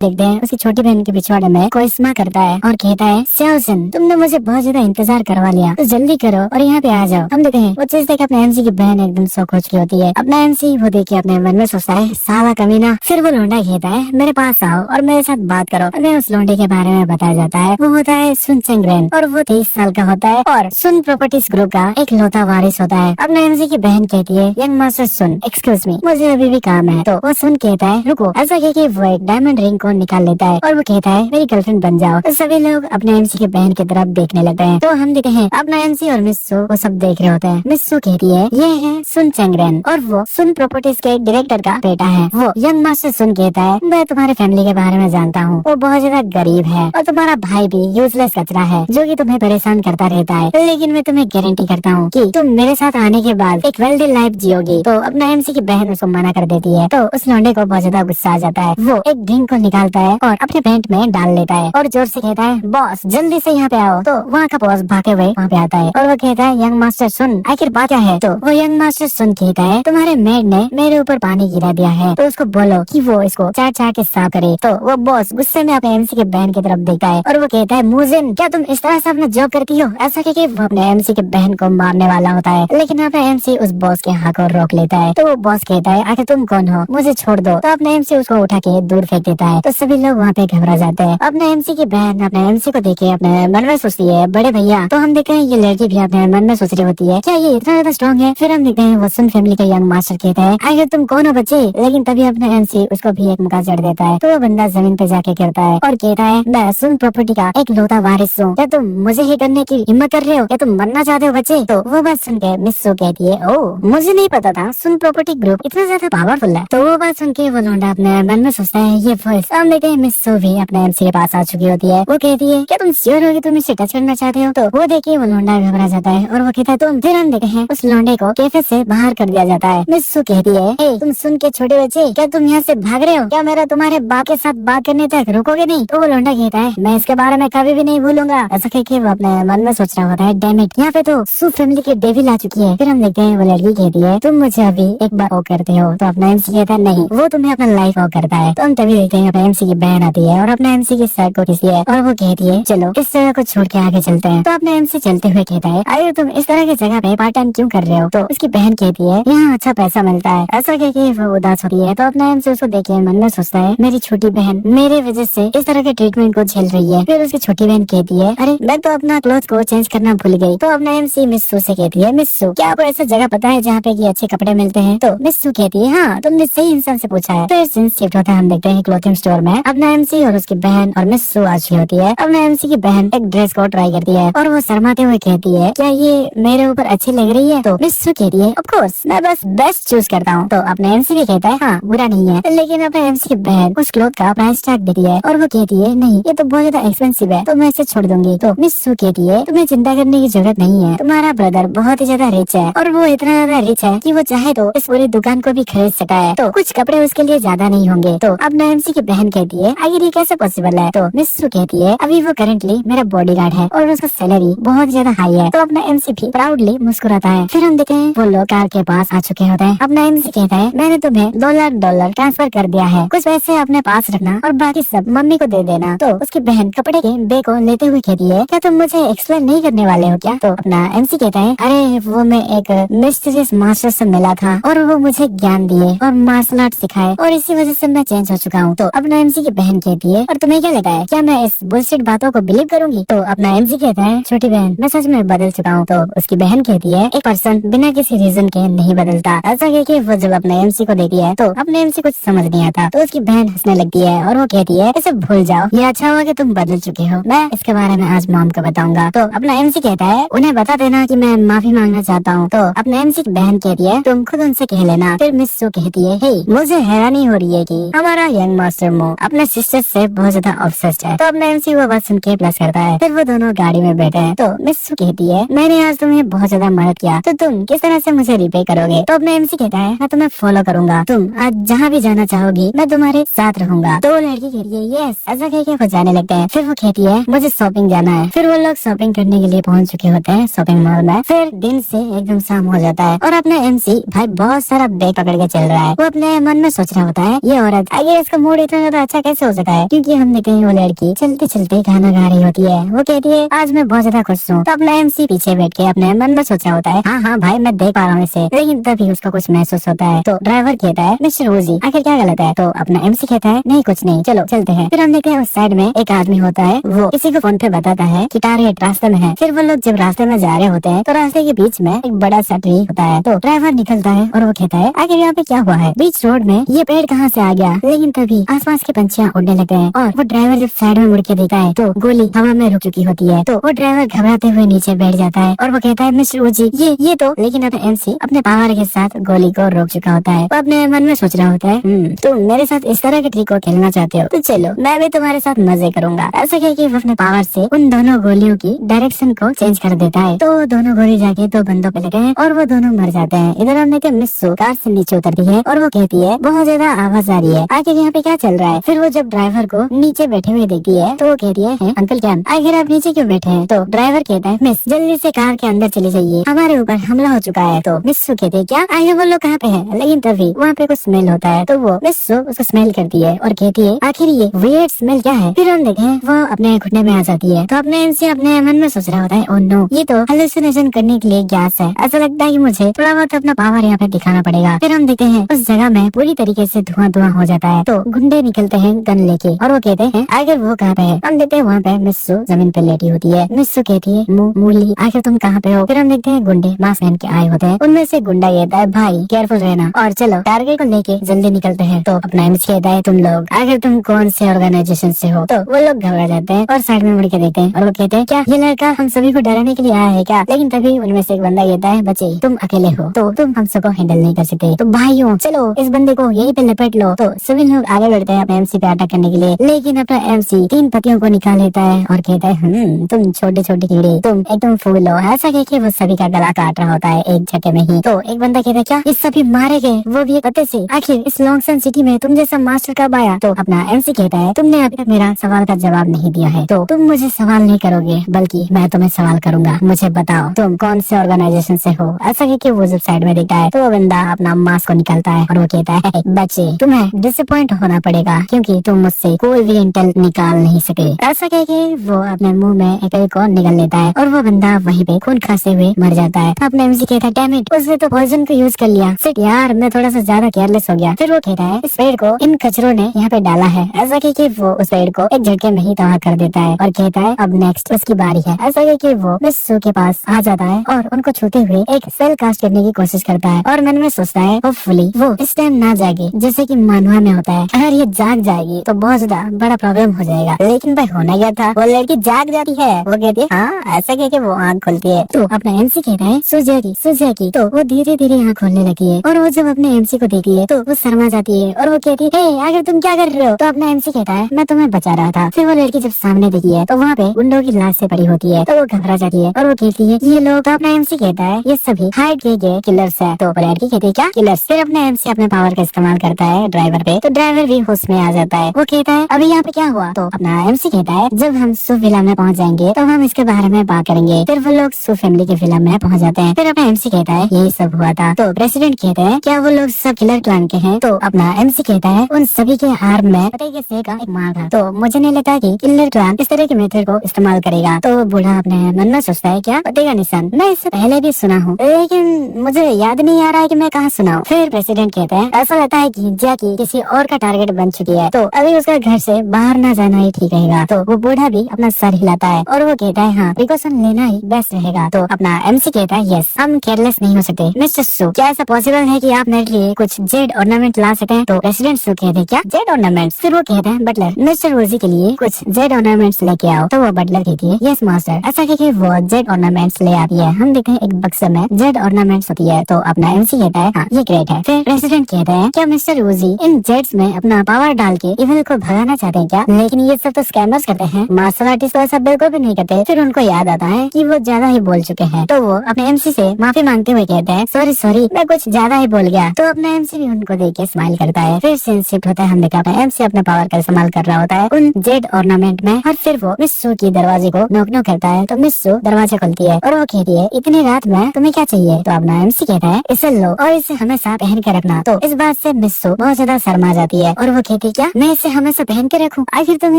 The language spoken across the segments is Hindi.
देखते हैं उसकी छोटी बहन के पिछवाड़े में कोरिश्मा करता है और कहता है स्याओजिन, तुमने मुझे बहुत ज्यादा इंतजार करवा लिया, तो जल्दी करो और यहाँ पे आ जाओ। हम देखते हैं वो चीज देख अपने एमसी की बहन एकदम शौक हो चुकी होती है। अपना एमसी वो देख के अपने मन में सोचता है साला कमीना। फिर वो लौंडा कहता है मेरे पास आओ और मेरे साथ बात करो। हमें उस लौंडे के बारे में बताया जाता है। वो होता है सुन चंग्रेन और वो 23 साल का होता है और सुन प्रॉपर्टीज ग्रुप का एक लौता वारिस होता है। अपने एमसी की बहन कहती है यंग मास्टर सुन, एक्सक्यूज मी, मुझे अभी भी काम है। तो वो सुन कहता है रुको। ऐसा कह के वो एक डायमंड रिंग को निकाल लेता है और वो कहता है मेरी गर्लफ्रेंड बन जाओ। तो सभी लोग अपने एमसी की बहन की तरफ देखने लगते हैं। तो हम देखते हैं अपना एमसी और मिस्सू वो सब देख रहे होते हैं। मिस्सू कहती है ये है सुन चंग्रेन और वो सुन प्रॉपर्टीज के डायरेक्टर का बेटा है। वो यंग मास्टर सुन कहता है मैं तुम्हारे फैमिली के बारे में जानता हूँ, वो बहुत ज्यादा गरीब है और तुम्हारा भाई भी यूजलेस कचरा है जो कि तुम्हें परेशान करता रहता है। लेकिन मैं तुम्हें गारंटी करता हूँ कि तुम मेरे साथ आने के बाद एक वेल्दी लाइफ जियोगी। तो अपना एमसी की बहन उसको मना कर देती है। तो उस लौंडे को बहुत ज्यादा गुस्सा आ जाता है। वो एक ड्रिंक को निकालता है और अपने पैंट में डाल लेता है और जोर से कहता है बॉस जल्दी से यहाँ पे आओ। तो वहाँ का बॉस भागे हुए वहाँ पे आता है और वो कहता है यंग मास्टर सुन आखिर बात क्या है। तो वो यंग मास्टर सुन कहता है तुम्हारे मेड ने मेरे ऊपर पानी गिरा दिया है, तो उसको बोलो कि वो इसको चाट चाट के साफ करे। तो वो बॉस गुस्से में अपने एमसी के बहन की तरफ देखता है और वो कहता है मुजिन, क्या तुम इस तरह से अपना जॉब करती हो। ऐसा कह के वो अपने एमसी के बहन को मारने वाला होता है, लेकिन अपना एमसी उस बॉस के हाथ को रोक लेता है। तो वो बॉस कहता है आखिर तुम कौन हो, मुझे छोड़ दो। तो अपने एमसी उसको उठा के दूर फेंक देता है। तो सभी लोग वहाँ पे घबरा जाते हैं। अपने एमसी की बहन अपने एमसी को देखे अपने मन में सोचती है बड़े भैया। तो हम देखते हैं ये लड़की भी अपने मन में सोच रही होती है क्या ये इतना ज्यादा स्ट्रॉन्ग है। फिर हम देखते हैं वसुन फैमिली का यंग मास्टर कहता है आखिर तुम कौन हो बच्चे। लेकिन तभी अपने एमसी उसको भी एक मौका चढ़ देता है। तो वो बंदा जमीन पे जाके गिरता है और कहता है मैं सुन प्रॉपर्टी का एक लौता वारिस हूँ, क्या तुम मुझे ही करने की हिम्मत कर रहे हो, क्या तुम मरना चाहते हो बच्चे। तो वो बात सुन के मिस्सू कहती है ओह मुझे नहीं पता था सुन प्रॉपर्टी ग्रुप इतना ज्यादा पावरफुल है। तो वो बात सुन के वो लौंडा अपने मन में सोचता है ये वॉइस। हम देखते हैं मिस्सू भी अपने एमसी के पास आ चुकी होती है। वो कहती है क्या तुम श्योर हो कि तुम इसे टच करना चाहते हो। तो वो देखिए वो लौंडा घबरा जाता है और वो कहता है तुम। फिर हम देखते हैं उस लौंडे को कैफे से बाहर कर दिया जाता है। मिस्सू कहती है हे तुम सुन के छोटे बच्चे, क्या तुम यहाँ से भाग रहे हो, क्या मेरा तुम्हारे बाप के साथ बात करने तक रुकोगे नहीं। तो वो लौंडा कहता है मैं इसके बारे में कभी भी नहीं भूलूंगा। ऐसा कह के वो अपने मन में सोच रहा होता है डैम इट, यहाँ पे तो सू फैमिली की डेविल आ चुकी है। फिर हम देखते हैं वो लड़की कहती है तुम मुझे अभी एक बार ओ करते हो। तो अपना एमसी कहता है नहीं, वो तुम्हें अपना लाइफ ओ करता है। तो हम तभी देखते हैं अपने एमसी की बहन आती है और अपने एमसी की सर को किसी है और वो कहती है चलो इस जगह को छोड़ के आगे चलते हैं। तो अपने एमसी चलते हुए कहता है अरे तुम इस तरह की जगह पे पार्ट टाइम क्यों कर रहे हो। तो उसकी बहन कहती है यहाँ अच्छा पैसा मिलता है। ऐसा कह के वो उदास होती है। तो अपना एमसी उसको देख के मन में सोचता है मेरी छोटी बहन मेरे वजह से इस तरह के ट्रीटमेंट को झेल रही है। फिर उसकी छोटी बहन कहती है अरे मैं तो अपना क्लोथ को चेंज करना भूल गई। तो अपना एमसी मिस्सू से कहती है मिस्सू क्या आपको ऐसा जगह पता है जहाँ पे की अच्छे कपड़े मिलते हैं। तो मिस्सू कहती है हाँ तुमने सही इंसान से पूछा है। तो सीन शिफ्ट होता है। हम देखते हैं क्लोथिंग स्टोर में अपना एमसी और उसकी बहन और मिस्सू आ चुकी होती है। अपना एमसी की बहन एक ड्रेस को ट्राई करती है और वो शर्माते हुए कहती है क्या ये मेरे ऊपर अच्छी लग रही है। तो मिस्सू कहती है ऑफ कोर्स मैं बस बेस्ट चूज करता हूँ। तो अपने एमसी भी कहता है हाँ बुरा नहीं है। लेकिन अपने एमसी की बहन उस क्लोथ का प्राइस टैग देती है और वो कहती है नहीं ये तो बहुत ज्यादा एक्सपेंसिव है, तो मैं इसे छोड़ दूंगी। तो मिस्सू कहती है तुम्हें चिंता करने की जरूरत नहीं है, तुम्हारा ब्रदर बहुत ही ज्यादा रिच है और वो इतना ज्यादा रिच है कि वो चाहे तो इस पूरी दुकान को भी खरीद सकता है। तो कुछ कपड़े उसके लिए ज्यादा नहीं होंगे। तो अपना एमसी की बहन कहती है आखिर ये कैसे पॉसिबल है। तो मिस्सू कहती है अभी वो करेंटली मेरा बॉडीगार्ड है और उसका सैलरी बहुत ज्यादा हाई है। तो अपना एमसी भी प्राउडली मुस्कुराता है। फिर हम देखते हैं वो लोग कार के पास आ चुके होते हैं। अपना एमसी कहता है मैंने तुम्हें $2 ट्रांसफर कर दिया है, कुछ पैसे अपने पास रखना और बाकी सब मम्मी को दे देना। तो उसकी बहन कपड़े के बैग को लेते हुए कहती है क्या तुम मुझे एक्सप्लेन नहीं करने वाले हो क्या। तो अपना एमसी कहता है अरे वो मैं एक मिस्टीरियस मास्टर से मिला था और वो मुझे ज्ञान दिए और मार्शल आर्ट सिखाए और इसी वजह से मैं चेंज हो चुका हूँ। तो अपना एमसी की बहन कहती है और तुम्हें क्या लगता है क्या मैं इस बुलशिट बातों को बिलीव करूंगी। तो अपना एमसी कहता है छोटी बहन मैं सच में बदल चुका हूँ। तो उसकी बहन कहती है एक पर्सन बिना किसी रीजन के नहीं बदलता। ऐसा कह के वो जब अपने एमसी को देखती है तो अपने एमसी कुछ समझ नहीं आता। तो उसकी बहन हंसने लगती है और वो कहती है इसे भूल जाओ, ये अच्छा हुआ कि तुम बदल चुके हो, मैं इसके बारे में आज मॉम को बताऊंगा। तो अपना एमसी कहता है उन्हें बता देना कि मैं माफी मांगना चाहता हूँ। तो अपने एमसी की बहन कहती है तुम खुद उनसे कह लेना। फिर मिस्सू कहती है हे मुझे हैरानी हो रही है कि हमारा यंग मास्टर मो अपने सिस्टर से बहुत ज्यादा ऑब्सेस्ड है। तो अपना एमसी वो बात सुन के प्लस करता है। फिर वो दोनों गाड़ी में बैठे हैं। तो मिस्सू कहती है मैंने आज तुम्हें बहुत ज्यादा मदद किया, तो तुम किस तरह से मुझे रिपे करोगे। तो अपना एमसी कहता है मैं तुम्हें फॉलो करूंगा, तुम आज जहाँ भी जाना चाहोगी मैं तुम्हारे साथ रहूंगा। तो वो लड़की कहती है यस। ऐसा कह के वो जाने लगते हैं। फिर वो कहती है मुझे शॉपिंग जाना है। फिर वो लोग शॉपिंग करने के लिए पहुंच चुके होते हैं शॉपिंग मॉल में। फिर दिन से एकदम शाम हो जाता है और अपना एमसी भाई बहुत सारा बैग पकड़ के चल रहा है। वो अपने मन में सोच रहा होता है ये औरत आगे इसका मूड इतना ज्यादा अच्छा कैसे हो सकता है, क्योंकि हम देखते हैं वो लड़की चलते चलते गाना गा रही होती है। वो कहती है आज मैं बहुत ज्यादा खुश हूँ। तो अपना एमसी पीछे बैठ के अपने मन में सोच रहा होता है, हाँ हाँ भाई मैं देख पा रहा हूँ इसे, लेकिन तभी उसको कुछ महसूस होता है। तो ड्राइवर कहता है मिस्टर ओजी आखिर क्या गलत है। तो अपना एमसी कहता है नहीं कुछ नहीं, चलो चलते हैं। फिर हम देखते हैं उस साइड में एक आदमी होता है, वो किसी को फोन पे बताता है कि टारगेट रास्ते में है। फिर वो लोग जब रास्ते में जा रहे होते हैं तो रास्ते के बीच में एक बड़ा सा ट्री होता है। तो ड्राइवर निकलता है और वो कहता है आखिर यहाँ पे क्या हुआ है, बीच रोड में ये पेड़ कहाँ से आ गया। लेकिन तभी आसपास के पंछियाँ उड़ने लगते हैं और वो ड्राइवर जब साइड में मुड़ के देखता है तो गोली हवा में रुक चुकी होती है। तो वो ड्राइवर घबराते हुए नीचे बैठ जाता है और वो कहता है मिस्टर ओजी ये तो, लेकिन अपने एमसी अपने पावर के साथ गोली को रोक चुका होता है। वो अपने मन में सोच रहा होता है तुम मेरे साथ इस तरह के ट्रिक को खेलना चाहते हो तो चलो मैं भी तुम्हारे साथ मजे करूंगा। ऐसा कह के वो अपने पावर से उन दोनों गोलियों की डायरेक्शन को चेंज कर देता है। तो दोनों गोली जाके दो बंदों पे लगे हैं और वो दोनों मर जाते हैं। इधर हमने के मिस्सू कार से नीचे उतरती है और वो कहती है बहुत ज्यादा आवाज आ रही है, आखिर यहाँ पे क्या चल रहा है। फिर वो जब ड्राइवर को नीचे बैठे हुए देखती है तो वो कहती है अंकल क्या आखिर आप नीचे क्यों बैठे हैं। तो ड्राइवर कहता है मिस जल्दी से कार के अंदर चली जाइए, हमारे ऊपर हमला हो चुका है। तो मिस्सू कहती है क्या आखिर वो लोग कहाँ पे है। लेकिन तभी वहाँ पे कुछ स्मेल होता है तो वो मिस्सू उसको स्मेल करती है और कहती है आखिर ये वियर्ड स्मेल क्या है। फिर हम देखें वो अपने घुटने में आ जाती है। तो अपने एमसी अपने मन में सोच रहा होता है ओह नो ये तो हेलुसिनेशन करने के लिए गैस है, ऐसा लगता है कि मुझे थोड़ा बहुत अपना पावर यहाँ पे दिखाना पड़ेगा। फिर हम देखते हैं उस जगह में पूरी तरीके से धुआं धुआं हो जाता है। तो गुंडे निकलते हैं गन लेके और वो कहते हैं आखिर वो कहाँ पे है। हम देखते हैं वहाँ पे मिस्सू जमीन पे लेटी होती है। मिस्सू कहती है मूली आखिर तुम कहाँ पे हो। फिर हम देखते हैं गुंडे मास्क पहन के आए होते हैं। उनमें से गुंडा कहता है भाई केयरफुल रहना और चलो टारगेट को लेके जल्दी निकलते हैं। तो अपना एमसी कहता है तुम लोग आखिर तुम कौन से ऑर्गेनाइजेशन से हो। तो वो लोग घबरा जाते हैं और साइड में मुड़ के देखते हैं और वो कहते हैं क्या ये लड़का हम सभी को डराने के लिए आया है क्या। लेकिन तभी उनमें से एक बंदा कहता है बच्चे तुम अकेले हो तो तुम हम सबको हैंडल नहीं कर सकते, तो भाइयों चलो इस बंदे को यहीं पे लपेट लो। तो सभी लोग आगे बढ़ते हैं अपने एमसी पे अटैक करने के लिए, लेकिन अपना एमसी 3 पतियों को निकाल लेता है और कहता है तुम छोटे छोटे कीड़े तुम एकदम फूल हो। ऐसा कह के वो सभी का गला काट रहा होता है एक झटके में ही। तो एक बंदा कहता है क्या इस सभी मारे गए वो भी एक पत्ते से, आखिर इस लॉन्गसन सिटी में तुम जैसा मास्टर कब आया। तो अपना एमसी कहता है तुमने अभी तक मेरा सवाल का जवाब नहीं दिया है, तो तुम मुझे सवाल नहीं करोगे बल्कि मैं तुम्हें सवाल करूंगा। मुझे बताओ तुम कौन से ऑर्गेनाइजेशन से हो। ऐसा कह के वो जब साइड में देखता है तो वो बंदा अपना मास्क को निकालता है और वो कहता है बच्चे तुम्हें डिसअपॉइंट होना पड़ेगा क्योंकि तुम मुझसे कोई भी इंटेल निकाल नहीं सके। ऐसा कह के वो अपने मुंह में एक को निकल लेता है और वो बंदा वहीं पे खून खाते हुए मर जाता है। अपने एमसी कहता है डैम इट उसने तो पॉइजन को यूज कर लिया, सिट यार मैं थोड़ा सा ज्यादा केयरलेस हो गया। फिर वो कहता है इस पेड़ को इन कचरों ने यहाँ पे डाला है। ऐसा कह के वो उस पेड़ को एक झटके में ही तबाह कर देता है और कहता है अब नेक्स्ट उसकी बारी है। ऐसा कह के वो मिस्सू के पास आ जाता है और उनको छूते हुए एक सेल कास्ट करने की कोशिश करता है और मन में सोचता है होपफुली वो इस टाइम ना जागे जैसे कि मानवा में होता है। अगर ये जाग जाएगी तो बहुत ज्यादा बड़ा प्रॉब्लम हो जाएगा। लेकिन भाई होना क्या था, वो लड़की जाग जाती है। वो कहती है हाँ ऐसा कह के वो आँख खोलती है। तो अपना एमसी कहता है सुजय की तो वो धीरे धीरे आँख खोलने लगती है और वो जब अपने एमसी को देखती है तो वो शर्मा जाती है और वो कहती है आखिर तुम क्या कर रहे हो। तो अपना एमसी कहता है मैं तुम्हें बचा रहा था। फिर वो लड़की जब सामने देखी है तो वहाँ पे गुंडों की लाश से पड़ी होती है तो वो घबरा जाती है और वो कहती है ये लोग। तो अपना एमसी कहता है ये सभी हाइड किए गए किलर्स है। तो लड़की कहती है क्या किलर्स। फिर अपने एमसी अपने पावर का इस्तेमाल करता है ड्राइवर पे, तो ड्राइवर भी होश में आ जाता है। वो कहता है अभी यहाँ पे क्या हुआ। तो अपना एमसी कहता है जब हम सू विला में पहुँच जाएंगे तो हम इसके बारे में बात करेंगे। फिर वो लोग सू फैमिली के विला में पहुँच जाते हैं। फिर अपना एमसी कहता है यही सब हुआ था। तो प्रेसिडेंट कहते हैं क्या वो लोग सब किलर क्लान के हैं। तो अपना एमसी कहता है उन सभी के आर्म में पते के से का एक मार था, तो मुझे नहीं लगता कि किलर क्लान इस तरह के मेथड को इस्तेमाल करेगा। तो बूढ़ा अपने मन में सोचता है क्या पते का निशान, मैं इससे पहले भी सुना हूँ लेकिन मुझे याद नहीं आ रहा है कि मैं कहाँ सुना हूँ। फिर प्रेसिडेंट कहते हैं ऐसा लगता है कि जैकी किसी और का टारगेट बन चुकी है, तो अभी उसका घर से बाहर ना जाना ही ठीक रहेगा। तो वो बूढ़ा भी अपना सर हिलाता है और वो कहता है हाँ प्रिकॉशन लेना ही बेस्ट रहेगा। तो अपना एमसी कहता है यस हम केयरलेस नहीं हो सकते। मिस्टर सू क्या ऐसा पॉसिबल है कि आप मेरे लिए कुछ जेड ऑर्नामेंट ला सके। तो प्रेसिडेंट सू कहते हैं क्या जेड ऑर्नामेंट। फिर वो कहते हैं बटलर मिस्टर रोजी के लिए कुछ जेड ऑर्नामेंट्स लेके आओ। तो वो बटलर कहती है यस मास्टर। ऐसा कहके वो जेड ऑर्नामेंट्स ले आती है। हम देखते हैं एक बक्से में जेड ऑर्नामेंट्स होती है। तो अपना एमसी कहता है हाँ ये ग्रेट है। फिर प्रेसिडेंट कहता है क्या मिस्टर रोजी इन जेड्स में अपना पावर डाल के इविल को भगाना चाहते हैं क्या। लेकिन ये सब तो स्कैमर्स करते हैं, मार्शल आर्टिस्ट तो ऐसा बिल्कुल भी नहीं करते। फिर उनको याद आता है कि वो ज्यादा ही बोल चुके हैं, तो वो अपने एमसी से माफी मांगते हुए कहते हैं सॉरी मैं कुछ ज्यादा ही बोल गया। तो अपना एमसी भी उनको देख के स्माइल करता है। फिर सीन शिफ्ट होता है। हम देखा अपना एमसी अपने पावर का इस्तेमाल कर रहा होता है उन जेड ऑर्नामेंट में और फिर वो मिस सू की दरवाजे को नॉक नॉक करता है। तो मिस सू दरवाजा खोलती है और वो कहती है इतनी रात में तुम्हें क्या चाहिए। तो अपना एमसी कहता है इसे लो और इसे हमेशा पहन कर रखना। तो इस बात से मिस सू बहुत ज्यादा शर्मा जाती है और वो कहती कहती है क्या मैं इसे हमेशा पहन के रखूं? आखिर तुम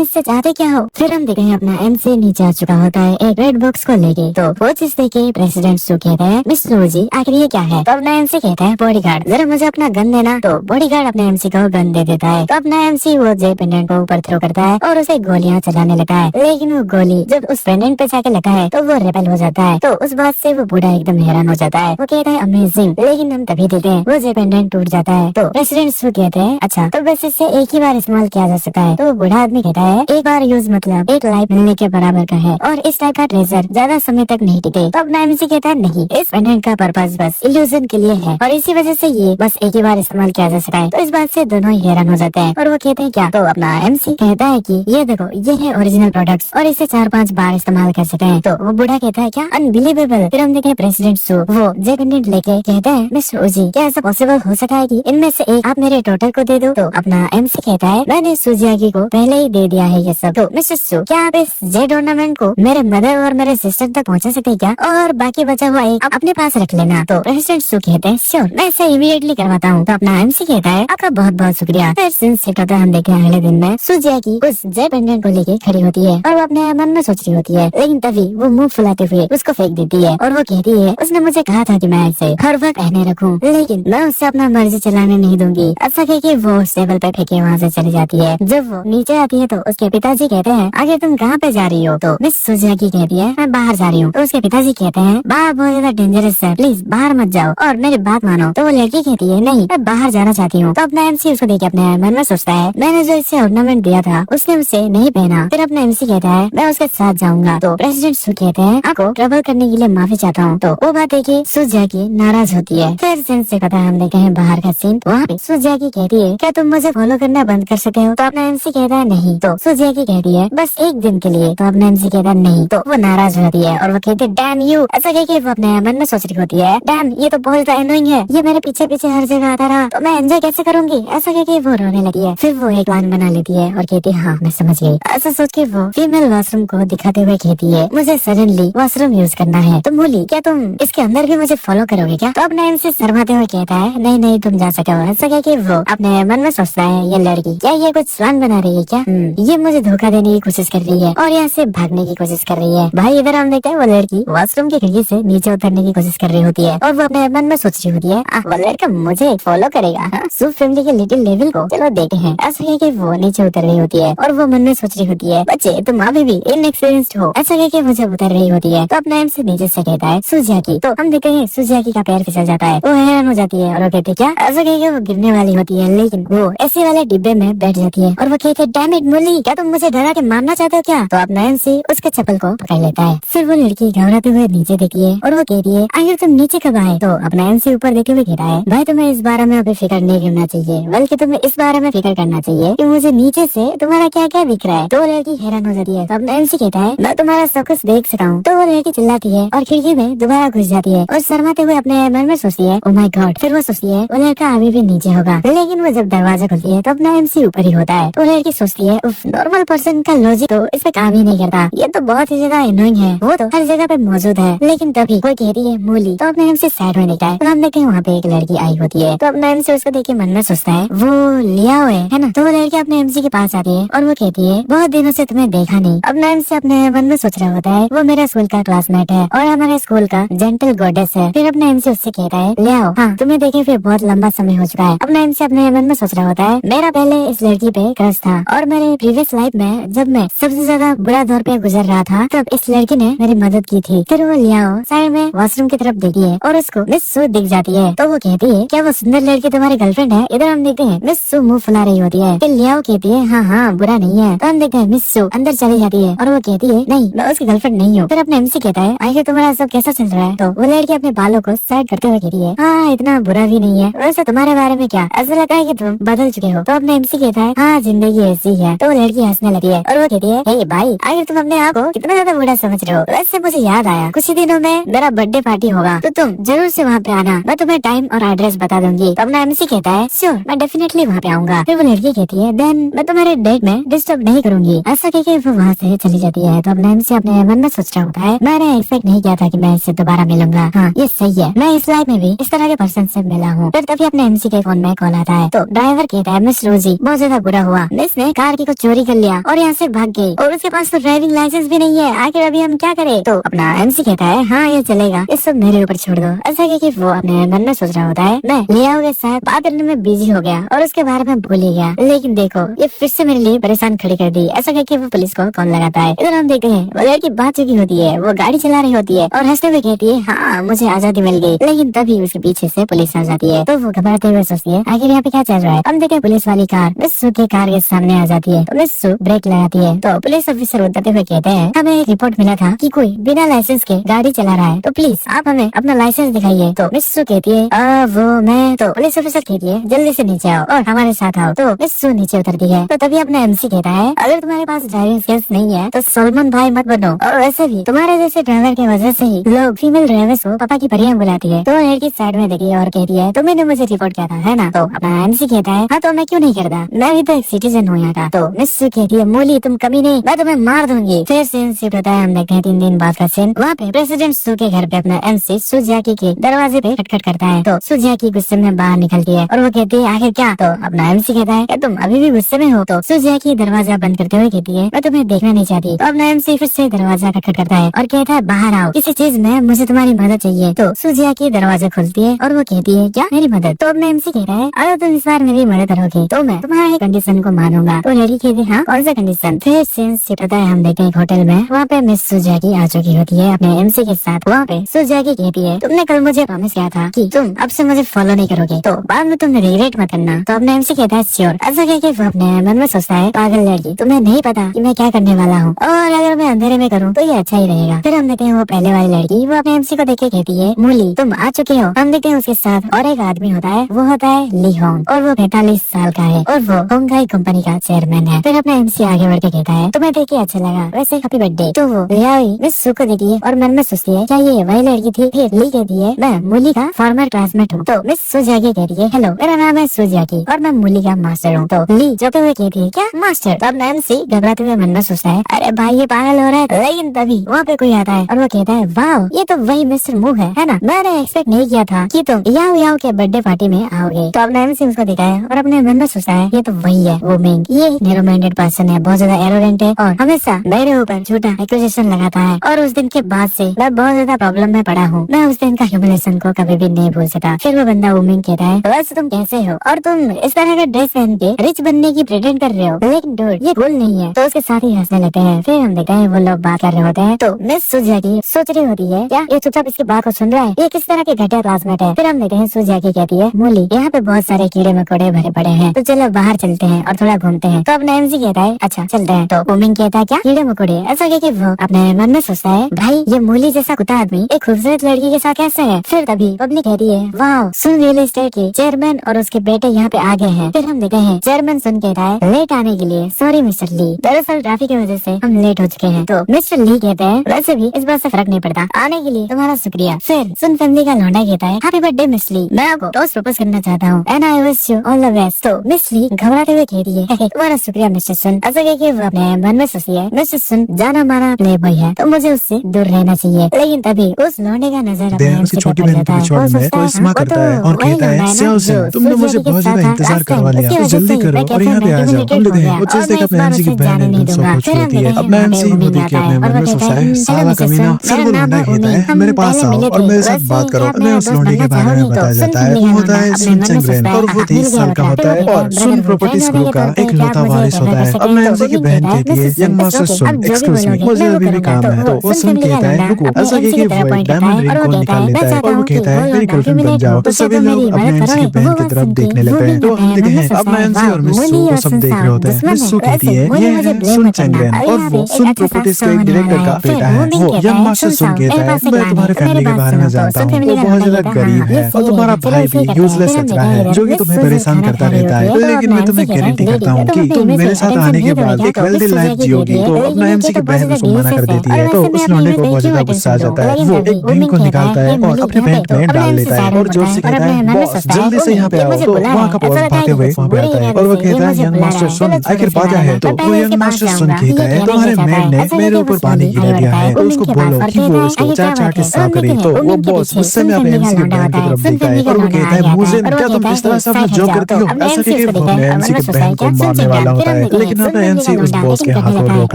इससे चाहते क्या हो? फिर हम देखते हैं अपना एमसी नीचे आ चुका होता है एक रेड बॉक्स को लेके। तो वो चीज देखे प्रेसिडेंट सू कहता है मिस सू जी आखिर ये क्या है? तो अपना एमसी कहता है बॉडीगार्ड, जरा मुझे अपना गन देना। तो बॉडीगार्ड अपने एमसी को गन दे देता है। तो अपना एमसी वो जे पेंडेंट को ऊपर थ्रो करता है और उसे गोलियां चलाने लगता है। लेकिन वो गोली जब उस पेंडेंट पे जाके लगता है तो वो रेबल हो जाता है। तो उस बात से वो बूढ़ा एकदम हैरान हो जाता है। वो कहता है अमेजिंग। लेकिन हम तभी देखते हैं वो जे पेंडेंट टूट जाता है। तो प्रेसिडेंट सू कहते हैं अच्छा तो बस इससे एक ही बार इस्तेमाल किया जा सकता है। तो वो बूढ़ा आदमी कहता है एक बार यूज मतलब एक लाइफ मिलने के बराबर का है और इस टाइप का ट्रेजर ज्यादा समय तक नहीं टिके। तो अपना एमसी कहता है नहीं, इस पेंडेंट का पर्पस बस इल्यूजन के लिए है और इसी वजह से ये बस एक ही बार इस्तेमाल किया जा सकता है। तो इस बात से दोनों ही हैरान हो जाते हैं और वो कहते हैं क्या? तो अपना एमसी कहता है कि ये देखो ये है ओरिजिनल प्रोडक्ट्स और इसे 4-5 बार इस्तेमाल कर सकते हैं। तो वो बूढ़ा कहता है क्या अनबिलीवेबल। फिर हम देखें प्रेसिडेंट सू वो जे पेंडेंट लेके कहते हैं मिस्टर ओजी क्या ऐसा पॉसिबल हो सकता है कि इनमें से एक आप मेरे डॉटर को दे दो? तो अपना एमसी कहता है मैंने सुजियागी को पहले ही दे दिया है ये सब। तो मिस्टर सू क्या आप इस जेड ऑर्नामेंट को मेरे मदर और मेरे सिस्टर तक पहुंचा सकते हैं क्या? और बाकी बचा हुआ एक आप अपने पास रख लेना। तो प्रेसिडेंट सू कहते हैं श्योर मैं इसे इमीडिएटली करवाता हूँ। तो अपना एमसी कहता है आपका बहुत बहुत शुक्रिया। फिर सीन सेट होता है हम देखते हैं अगले दिन में सुजियागी उस जेड पेंडेंट को लेके खड़ी होती है और वो अपने मन में सोच रही होती है। लेकिन तभी वो मुंह फुलाते हुए उसको फेंक देती है और वो कहती है उसने मुझे कहा था कि मैं इसे हर वक्त पहने रखूं लेकिन मैं उससे अपना मर्जी चलाने नहीं दूंगी। ऐसा कह के वो उस टेबल पे फेंके वहाँ से चली जाती है। जब वो नीचे आती है तो उसके पिताजी कहते हैं आगे तुम कहाँ पे जा रही हो? तो मिस सुजियागी कहती है मैं बाहर जा रही हूँ। तो उसके पिताजी कहते हैं बाहर बहुत ज्यादा डेंजरस है, प्लीज बाहर मत जाओ और मेरी बात मानो। तो वो लड़की कहती है नहीं मैं बाहर जाना चाहती हूँ। तो अपना एमसी उसको देख के अपने मन में सोचता है मैंने जो इसे ऑर्नामेंट दिया था उसने उसे नहीं पहना। फिर अपना एमसी कहता है मैं उसके साथ जाऊंगा। तो प्रेसिडेंट सू कहते हैं आपको ट्रबल करने के लिए माफी चाहता हूँ। तो वो बात देखी सुजियागी नाराज होती है। फिर सीन से पता हम देखे हैं बाहर का सीन। वहाँ पे सुजियागी कहती है क्या तुम मुझे फॉलो करना बंद कर सकते हो? तो अपना एमसी कहता है नहीं। तो सुजियागी कहती है बस एक दिन के लिए। तो अपना एमसी कहता है नहीं। तो वो नाराज होती है और वो कहती है डैम यू। ऐसा कह के वो अपने मन में सोच रही होती है डैम ये तो बहुत एनोइंग है, ये मेरे पीछे पीछे हर जगह आता रहा तो मैं एंजॉय कैसे करूंगी? ऐसा कह के वो रोने लगी है। फिर वो एक प्लान बना लेती है और कहती है हाँ मैं समझ गई। ऐसा सोच के वो फीमेल वॉशरूम को दिखाते हुए कहती है मुझे सडनली वॉशरूम यूज करना है। तो मूली क्या तुम इसके अंदर भी मुझे फॉलो करोगे क्या? तो अपना एमसी शर्माते हुए कहता है नहीं नहीं तुम जा सके हो। ऐसा कह के वो अपने मन में सोचता है ये लड़की क्या ये कुछ प्लान बना रही है क्या? ये मुझे धोखा देने की कोशिश कर रही है और यहाँ से भागने की कोशिश कर रही है। भाई इधर हम देखते हैं वो लड़की वॉशरूम की खिड़की से नीचे उतरने की कोशिश कर रही होती है और वो अपने मन में सोच रही होती है वो लड़का मुझे फॉलो करेगा सू फैमिली के लिटिल लेवल को चलो देखते हैं। ऐसा कह के वो नीचे उतर रही होती है और वो मन में सोच रही होती है बच्चे तुम अभी भी इनएक्सपीरियंस्ड हो। ऐसा कह के वो जब उतर रही होती है तो अपना एमसी नीचे से कहता है सुजियागी। तो हम देखते हैं सुजियागी का पैर फिसल जाता है। वो हैरान हो जाती है और वो कहती क्या? ऐसा कह के वो गिरने वाली होती है लेकिन वो ऐसे वाले डिब्बे में बैठ जाती है और वो कहती है डैम इट मूली क्या तुम मुझे डरा के मारना चाहते हो क्या? तो अपना एमसी उसके चप्पल को पकड़ लेता है। फिर वो लड़की घबराते हुए नीचे देखती है और वो कहती है आखिर तुम नीचे कब आए? तो अपना एमसी ऊपर देखते हुए कहता है भाई तुम्हें इस बारे में अभी फिक्र नहीं करना चाहिए बल्कि तुम्हें इस बारे में फिक्र करना चाहिए कि मुझे नीचे से तुम्हारा क्या क्या दिख रहा है। तो लड़की हैरान हो जाती है। तो अपना एमसी कहता है मैं तुम्हारा सब कुछ देख सका हूँ। तो वो लड़की चिल्लाती है और खिड़की में दोबारा घुस जाती है और शर्माते हुए अपने मन में सोचती है ओह माय गॉड। फिर वो सोचती है वो लड़का अभी भी नीचे होगा लेकिन वो जब दरवाजा खुलती है तो अपना एमसी ऊपर ही होता है। तो लड़की सोचती है उफ नॉर्मल पर्सन का लॉजिक तो इस पे काम ही नहीं करता, ये तो बहुत ही ज्यादा एनोइंग है, वो तो हर जगह पे मौजूद है। लेकिन तभी कोई कहती है मूली। तो अपने एमसी साइड में देखता है तो हम देखते हैं वहाँ पे एक लड़की आई होती है। तो अपना एमसी उसको देख के मन में सोचता है वो लियाओ है ना। तो वो लड़की अपने एमसी के पास आती है और वो कहती है बहुत दिनों से तुम्हें देखा नहीं। अपना एमसी अपने मन में सोच रहा होता है वो मेरा स्कूल का क्लासमेट है और हमारे स्कूल का जेंटल गॉडेस है। फिर अपने एमसी उससे कहता है ले आओ। हाँ तुम्हें देखे फिर बहुत लंबा समय हो चुका है। अपना एमसी अपने मन में सोच रहा होता है मेरा पहले इस लड़की पे क्रश था और मेरे प्रीवियस लाइफ में जब मैं सबसे ज्यादा बुरा दौर पे गुजर रहा था तब इस लड़की ने मेरी मदद की थी। फिर वो लियाओ साइड में वॉशरूम की तरफ देखी है और उसको मिस सू दिख जाती है। तो वो कहती है क्या वो सुंदर लड़की तुम्हारी गर्लफ्रेंड है? इधर हम देखते हैं मिस सू मुंह फुला रही होती है। फिर लियाओ कहती है हाँ हाँ बुरा नहीं है। तो हम देखते हैं मिस सू अंदर चली जाती है और वो कहती है नहीं मैं उसकी गर्लफ्रेंड नहीं हूँ। फिर अपने एमसी कहता है आखिर तुम्हारा सब कैसा चल रहा है? तो वो लड़की अपने बालों को साइड करते हुए कहती है हाँ इतना बुरा भी नहीं है, वैसे तुम्हारे बारे में क्या, ऐसा लगता है कि तुम बदल चुके हो। तो अपने एमसी कहता है हाँ जिंदगी ऐसी है। तो वो लड़की हंसने लगी है और वो कहती है हे भाई आखिर तुम अपने आप को कितना ज्यादा बुरा समझ रहे हो। वैसे मुझे याद आया कुछ ही दिनों में मेरा बर्थडे पार्टी होगा तो तुम जरूर से वहाँ पे आना, मैं तुम्हें टाइम और एड्रेस बता दूंगी। तो अपना एमसी कहता है श्योर मैं डेफिनेटली वहाँ पे आऊंगा। फिर वो लड़की कहती है देन मैं तुम्हारे डेट में डिस्टर्ब नहीं करूंगी। ऐसा कह के वो वहाँ से चली जाती है। तो अपना एमसी अपने मन में सोच रहा होता है मैंने एक्सपेक्ट नहीं किया था कि मैं इससे दोबारा मिलूंगा। हाँ ये सही है, मैं इस लाइफ में भी इस तरह के पर्सन से मिला हूँ। फिर तभी अपने एमसी के फोन में कॉल आता है। तो ड्राइवर कहता है मिस रोजी बहुत ज्यादा बुरा हुआ। मिस ने कार की को चोरी कर लिया और यहाँ से भाग गई और उसके पास तो ड्राइविंग लाइसेंस भी नहीं है। आखिर अभी हम क्या करें? तो अपना एमसी कहता है हाँ ये चलेगा, इस सब मेरे ऊपर छोड़ दो। ऐसा कि वो अपने मन में सोच रहा होता है मैं लिया के साथ बात करने में बिजी हो गया और उसके बारे में भूल ही गया। लेकिन देखो ये फिर से मेरे लिए परेशान खड़ी कर दी। ऐसा कहकर वो पुलिस को कॉल लगाता है। इधर हम देखते हैं वो लड़की बात चुकी होती है, वो गाड़ी चला रही होती है और हंसते हुए कहती है हाँ मुझे आजादी मिल गई। लेकिन तभी उसके पीछे से पुलिस आ जाती है तो वो घबराते हुए सोचती है आखिर यहाँ पे क्या चल रहा है। हम देखे पुलिस वाली कार मिस सू के कार के सामने आ जाती है तो मिस सू ब्रेक लगाती है। तो पुलिस ऑफिसर उतरते हुए कहते हैं हमें एक रिपोर्ट मिला था कि कोई बिना लाइसेंस के गाड़ी चला रहा है, तो प्लीज आप हमें अपना लाइसेंस दिखाइए। तो मिस सू कहती है वो मैं। तो पुलिस ऑफिसर कहती है जल्दी से नीचे आओ और हमारे साथ आओ। तो मिस सू नीचे उतरती है तो तभी अपना एमसी कहता है अगर तुम्हारे पास ड्राइविंग स्किल्स नहीं है तो सलमान भाई मत बनो, और वैसे भी तुम्हारे जैसे ड्राइवर की वजह से ही लोग फीमेल ड्राइवर्स को पापा की परियां बुलाती है। तो लड़की साइड में देखी और कहती है तुमने मुझे रिपोर्ट किया था है ना। तो अपना एमसी कहता है हाँ तो मैं क्यों नहीं करता, मैं भी तो एक सिटीजन हूँ यहाँ का। तो मिस सू कहती है मोली तुम कमी नहीं, मैं तुम्हें मार दूंगी। फिर सीन शिफ्ट होता है। हम देखते हैं 3 दिन बाद का सीन। वहाँ पे प्रेसिडेंट सू के घर पे अपना एमसी सुजाकी के दरवाजे पे खटखट करता है। तो सुजाकी गुस्से में बाहर निकलती है और वो कहती है आखिर क्या। तो अपना एमसी कहता है तुम अभी भी गुस्से में हो। तो सुजाकी दरवाजा बंद करते हुए कहती है मैं तुम्हें देखना नहीं चाहती। तो अपना एमसी फिर से दरवाजा खटखट करता है और कहता है बाहर आओ, किसी चीज में मुझे तुम्हारी मदद चाहिए। तो सुजाकी दरवाजा खोलती है और वो कहती है क्या मेरी मदद। तो अपना एमसी कहता है अगर तुम इस बार मेरी मदद करोगे तो मैं तुम्हारे कंडीशन को मानूंगा। तो लड़की कहती है हाँ कौन सा कंडीशन। फिर सीन शिफ्ट होता है। हम देखते हैं एक होटल में, वहाँ पे मिस सुजाकी आ चुकी होती है अपने एमसी के साथ। वहाँ पे सुजाकी कहती है तुमने कल मुझे प्रॉमिस किया था कि तुम अब से मुझे फॉलो नहीं करोगे, तो बाद में तुम रिग्रेट मत करना। तो अपने एमसी कहता है श्योर। ऐसा कहकर वो अपने मन में सोचता है पागल लड़की, तुम्हें नहीं पता कि मैं क्या करने वाला हूँ और अगर मैं अंधेरे में करूँ तो ये अच्छा ही रहेगा। फिर हम देखते हैं वो पहले वाली लड़की वो अपने एमसी को देख के कहती है मूली तुम आ चुके हो। हम देखते हैं उसके साथ और एक आदमी होता है, वो होता है ली होंग और वो 45 साल का है और वो होंगाई कंपनी का चेयरमैन है। फिर अपना एमसी आगे बढ़ के कहता है तुम्हें देख के अच्छा लगा, वैसे हैप्पी बर्थडे। तो वो लियाओई मिस सू को देखती है और मन में सोचती है क्या ये वही लड़की थी। फिर ली कहती है मैं मूली का फॉर्मर क्लासमेट हूँ। तो मिस सुजाकी कहती है हेलो मेरा नाम है सुजाकी और मैं मूली का मास्टर हूँ। तो ली जोते हुए कहती है क्या मास्टर। तो अपना एमसी घबराते हुए मन में सोचता है अरे भाई ये पागल हो रहा है। लेकिन तभी वहाँ पे कोई आता है और वो कहता है वाह ये तो वही मिस्टर मू है ना, मैंने एक्सपेक्ट नहीं किया था कि तुम याओ याओ के बर्थडे पार्टी में आओगे। तो अपना एमसी उसको देखा है और अपने मन में सोचता है ये तो वही है वो मिंग, ये नैरो माइंडेड पर्सन है, बहुत ज्यादा एरोगेंट है और हमेशा मेरे ऊपर झूठा एक्यूजेशन लगाता है। और उस दिन के बाद से मैं बहुत ज्यादा प्रॉब्लम में पड़ा हूँ, मैं उस दिन का ह्यूमिलेशन को कभी भी नहीं भूल सका। फिर वो बंदा वो मिंग कहता है वैसे तुम कैसे हो और तुम इस तरह का ड्रेस पहन के रिच बनने की प्रेटेंड कर रहे हो, लेकिन डूड ये कूल नहीं है। तो उसके साथ ही हंसने लगते हैं। फिर हम देखते हैं वो लोग बात कर रहे होते हैं। तो मिस सुजाकी सोच रही होती है क्या ये चुपचाप इसकी बात को सुन रहा है, ये किस तरह के घटिया क्लासमेट है। फिर हम देखते हैं सुजाकी कहती है मूली यहाँ पे बहुत सारे कीड़े मकोड़े भरे पड़े हैं, तो चलो बाहर चलते हैं और थोड़ा घूमते हैं। तो अपना एमसी कहता है अच्छा चलते हैं। तो मिंग कहता है क्या कीड़े मकोड़े। ऐसा कहके वो अपने मन में सोचता है भाई ये मूली जैसा कुत्ता आदमी एक खूबसूरत लड़की के साथ कैसे है। फिर तभी पब्लिक कहती है वाह सुन रियल एस्टेट के चेयरमैन और उसके बेटे यहाँ पे आ गए हैं। फिर हम देखते हैं चेयरमैन सुन कहता है लेट आने के लिए सॉरी मिस्टर ली, दरअसल ट्रैफिक की वजह से हम लेट हो चुके हैं। तो मिस्टर ली कहते हैं वैसे भी इस बात से फर्क नहीं पड़ता, आने के लिए तुम्हारा शुक्रिया। फिर सुन फैमिली का लौंडा कहता है हैप्पी बर्थडे मिस ली, मैं आपको टोस्ट प्रपोज करना चाहता हूँ and I wish you all the best. तो मिस ली घबराते हुए कहती है तुम्हारा शुक्रिया मिस्टर सुन। ऐसा कहके वो अपने मन में सोचती है मिस्टर सुन जाना माना प्ले बॉय है तो मुझे उससे दूर रहना चाहिए। लेकिन तभी उस लौंडे का नजर अपने एमसी पे पड़ जाता है। वो सोचता है करता है और कहता है सियाओ तुमने मुझे बहुत ज्यादा इंतजार करवा लिया, तो जल्दी करो और यहाँ पे आ जाओ। हम लोग हैं वो चीज देख अपने एमसी की बहन है दिल सो खुश होती है। अपना एमसी वो देख के अपने मन में सोचता है साला कमीना। फिर वो लौंडा कहता है मेरे पास आओ और मेरे साथ बात करो। हमें उस लौंडे के बारे में बताया जाता है। वो होता है सुन चंद्रेन और वो 30 साल का होता है और सुन प्रॉपर्टीज ग्रुप का एक लौता वारिस होता है। अपना एमसी की बहन कहती है यंग मास्टर सुन एक्सक्यूज मी मुझे अभी भी काम है। तो वो सुन कहता है रुको। ऐसा कहके वो एक डायमंड रिंग को निकाल लेता है और वो कहता है मेरी गर्लफ्रेंड बन जाओ। तो सभी लोग अपने एमसी की बहन की तरफ देखने लगते हैं। तो हम देखते हैं अपना एमसी और मिस्सू को सब देख रहे होते हैं। मिस्सू कहती है ये है सुन चंद्रेन और वो सुन प्रॉपर्टीज के एक डायरेक्टर का बेटा है। वो यंग मास्टर सुन कहता है मैं तुम्हारे फैमिली के बारे में जानता हूँ, वो बहुत ज्यादा गरीब है और तुम्हारा भाई भी यूजलेस लड़का है जो कि तुम्हें परेशान करता रहता है। लेकिन मैं तुम्हें गारंटी करता हूँ कि तुम मेरे साथ आने के बाद एक वेल्दी लाइफ जियोगी। तो अपना एमसी की बहन उसको मना कर देती है। तो उस लौंडे को बहुत ज्यादा गुस्सा आ जाता है। वो एक ड्रिंक को निकालता है और अपने पैंट में डाल लेता है और जोर से कहता है बॉस जल्दी से यहाँ पे आओ। तो वहाँ का बॉस भागते हुए वहाँ पे आता है और वो कहता है यंग मास्टर सुन आखिर बात है। तो वो यंग मास्टर सुन कहता है तुम्हारे मैड ने मेरे ऊपर पानी गिरा दिया है तो उसको बोलो कि वो उसको चार चार के साफ करे। तो वो बॉस गुस्से में अपने एमसी की बहन की तरफ देखता है और वो कहता है मुझे क्या तुम इस तरह से अपना जॉब करती हो। ऐसा देखिए कि वो अपने एमसी की बहन को मारने वाला होता है, लेकिन अपना एमसी उस बॉस के हाथों रोक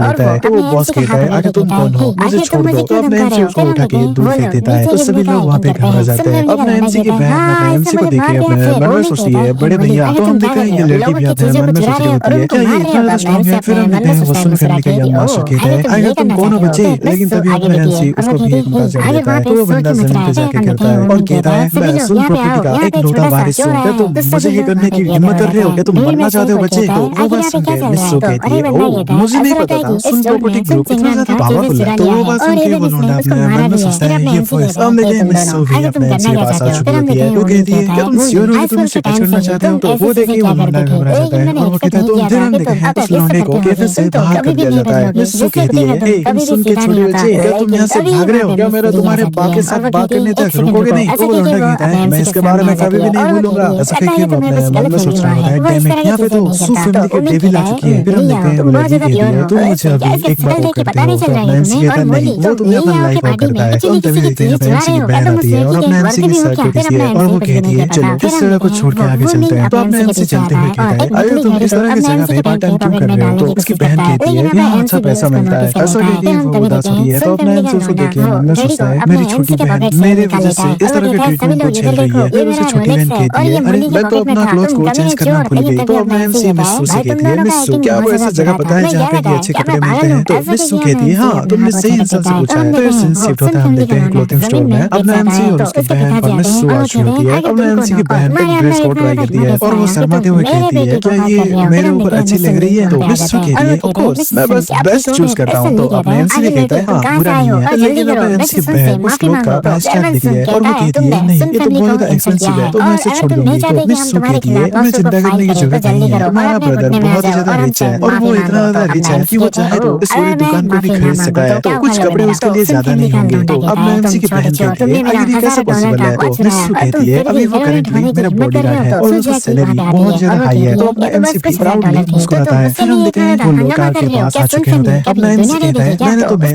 लेता है। तो वो बॉस कहता है आखिर तुम कौन हो, मुझे छोड़ दो। तो अपने एमसी उसको उठा के दूर फेंक देता है। तो सभी लोग वहाँ पे घबरा जाते हैं। अपने एमसी की बहन अपने एमसी को देखे अपने मन में सोचती है, बड़े भैया तो हम देखा ये लड़की भी अपने मन में सोच रही होती है क्या ये इतना स्ट्रॉन्ग है। फिर हम देखते हैं वो सुन करने के लिए मास्टर कहते हैं आगे तुम कौन हो बच्चे। लेकिन तभी अपने एमसी उसको भी एक बंदा चढ़ देता है। तो वो बंदा जमीन पे जाके गिरता है और कहता है मैं सुन प्रॉपर्टी का एक लोटा वारिस हूँ, क्या तुम मुझे ये करने की हिम्मत कर रहे हो, क्या तुम मरना चाहते हो बच्चे। तो वो बात सुन के मिस्सू कहती है ओ मुझे नहीं पता था सुन प्रॉपर्टी ग्रुप इतना ज्यादा पावरफुल है। तो वो बात सुन के वो लौंडा अपने मन में सोचता है ये वॉइस हम देखे मिस्सू भी अपने एमसी के पास आ चुकी होती है। वो कहती है क्या तुम श्योर हो कि तुम इसे टच करना चाहते हो। तो वो देखिए वो लौंडा घबरा जाता है और वो कहता है तो फिर हम देखते हैं उस लौंडे को कैफे से बाहर कर दिया जाता है। मिस्सू कहती है हे तुम सुन के छोटे बच्चे क्या तुम यहाँ से भाग रहे हो, क्या मेरा तुम्हारे बाप के साथ बात करने तक रुकोगे नहीं। तो वो लौंडा कहता है मैं इसके बारे में कभी भी नहीं भूलूंगा। ऐसा कह के वो अपने मन में सोच रहा होता है डैम इट यहाँ पे तो सू फैमिली के डेविल आ चुकी है। फिर हम देखते हैं वो लड़की कहती है तो मुझे अभी एक बार वो करते हो। तो अपना एमसी कहता नहीं वो तुम्हें अपना लाइफ आउट करता है। तो हम तभी देखते हैं अपने एमसी की बहन आती है और अपने एमसी की सर को किसी है और वो कहती है चलो इस सड़क को छोड़ के आगे चलते हैं। तो अपने एमसी चलते हुए कहता है अरे तुम इस तरह की जगह पे पार्ट टाइम क्यों कर रहे हो। तो उसकी बहन कहती है यहाँ अच्छा पैसा मिलता है। ऐसा कहती है वो उदास होती है। तो अपना एमसी उसको देख के मन में सोचता है मेरी छोटी बहन मेरे वजह से इस तरह के ट्रीटमेंट को झेल रही है। फिर उसे छोटी बहन कहती है अरे मैं तो अपना क्लोथ को चेंज करना भूल गई। तो अपना एमसी मिस्सू से कहती है मिस्सू क्या वो ऐसी जगह पता है जहाँ पे भी अच्छे कपड़े मिलते हैं। तो मिस्सू कहती है हाँ तुमने सही इंसान से पूछा है। फिर सीन शिफ्ट होता है हम देखते हैं क्लोथिंग स्टोर में अपना एमसी और उसकी बहन और मिस्सू आ चुकी होती है। अपना एमसी की बहन एक ड्रेस कोड ट्राई करती है और वो शर्माते हुए कहती है क्या ये मेरे ऊपर अच्छी लग रही है। तो मिस्सू कहती है ऑफ कोर्स मैं बस बेस्ट चूज करता हूँ। तो अपना एमसी ने कहता है हाँ बुरा नहीं है। लेकिन अपना एमसी की बहन उस क्लोथ का प्राइस टैग देखती है और वो कहती है नहीं ये तो बहुत ज्यादा एक्सपेंसिव है तो मैं इसे छोड़ दूंगी। तो मिस्सू कहती है तुम्हें चिंता करने की जरूरत नहीं है, तुम्हारा ब्रदर बहुत ही ज्यादा रिच है और वो इतना ज्यादा रिच है कि वो चाहे तो इस पूरी दुकान को भी खरीद सकता है। तो कुछ कपड़े उसके लिए ज्यादा नहीं होंगे। तो अब मैं एमसी की बहन कहती है आखिर ये कैसे पॉसिबल है। तो मिस्सू कहती है अभी वो करंटली मेरा बॉडीगार्ड है और उसका सैलरी बहुत ज्यादा हाई है। तो अपना एमसी भी प्राउडली मुस्कुराता है। फिर हम देखते हैं वो लोग कार के पास आ चुके होते हैं। अपना एमसी कहता है मैंने तुम्हें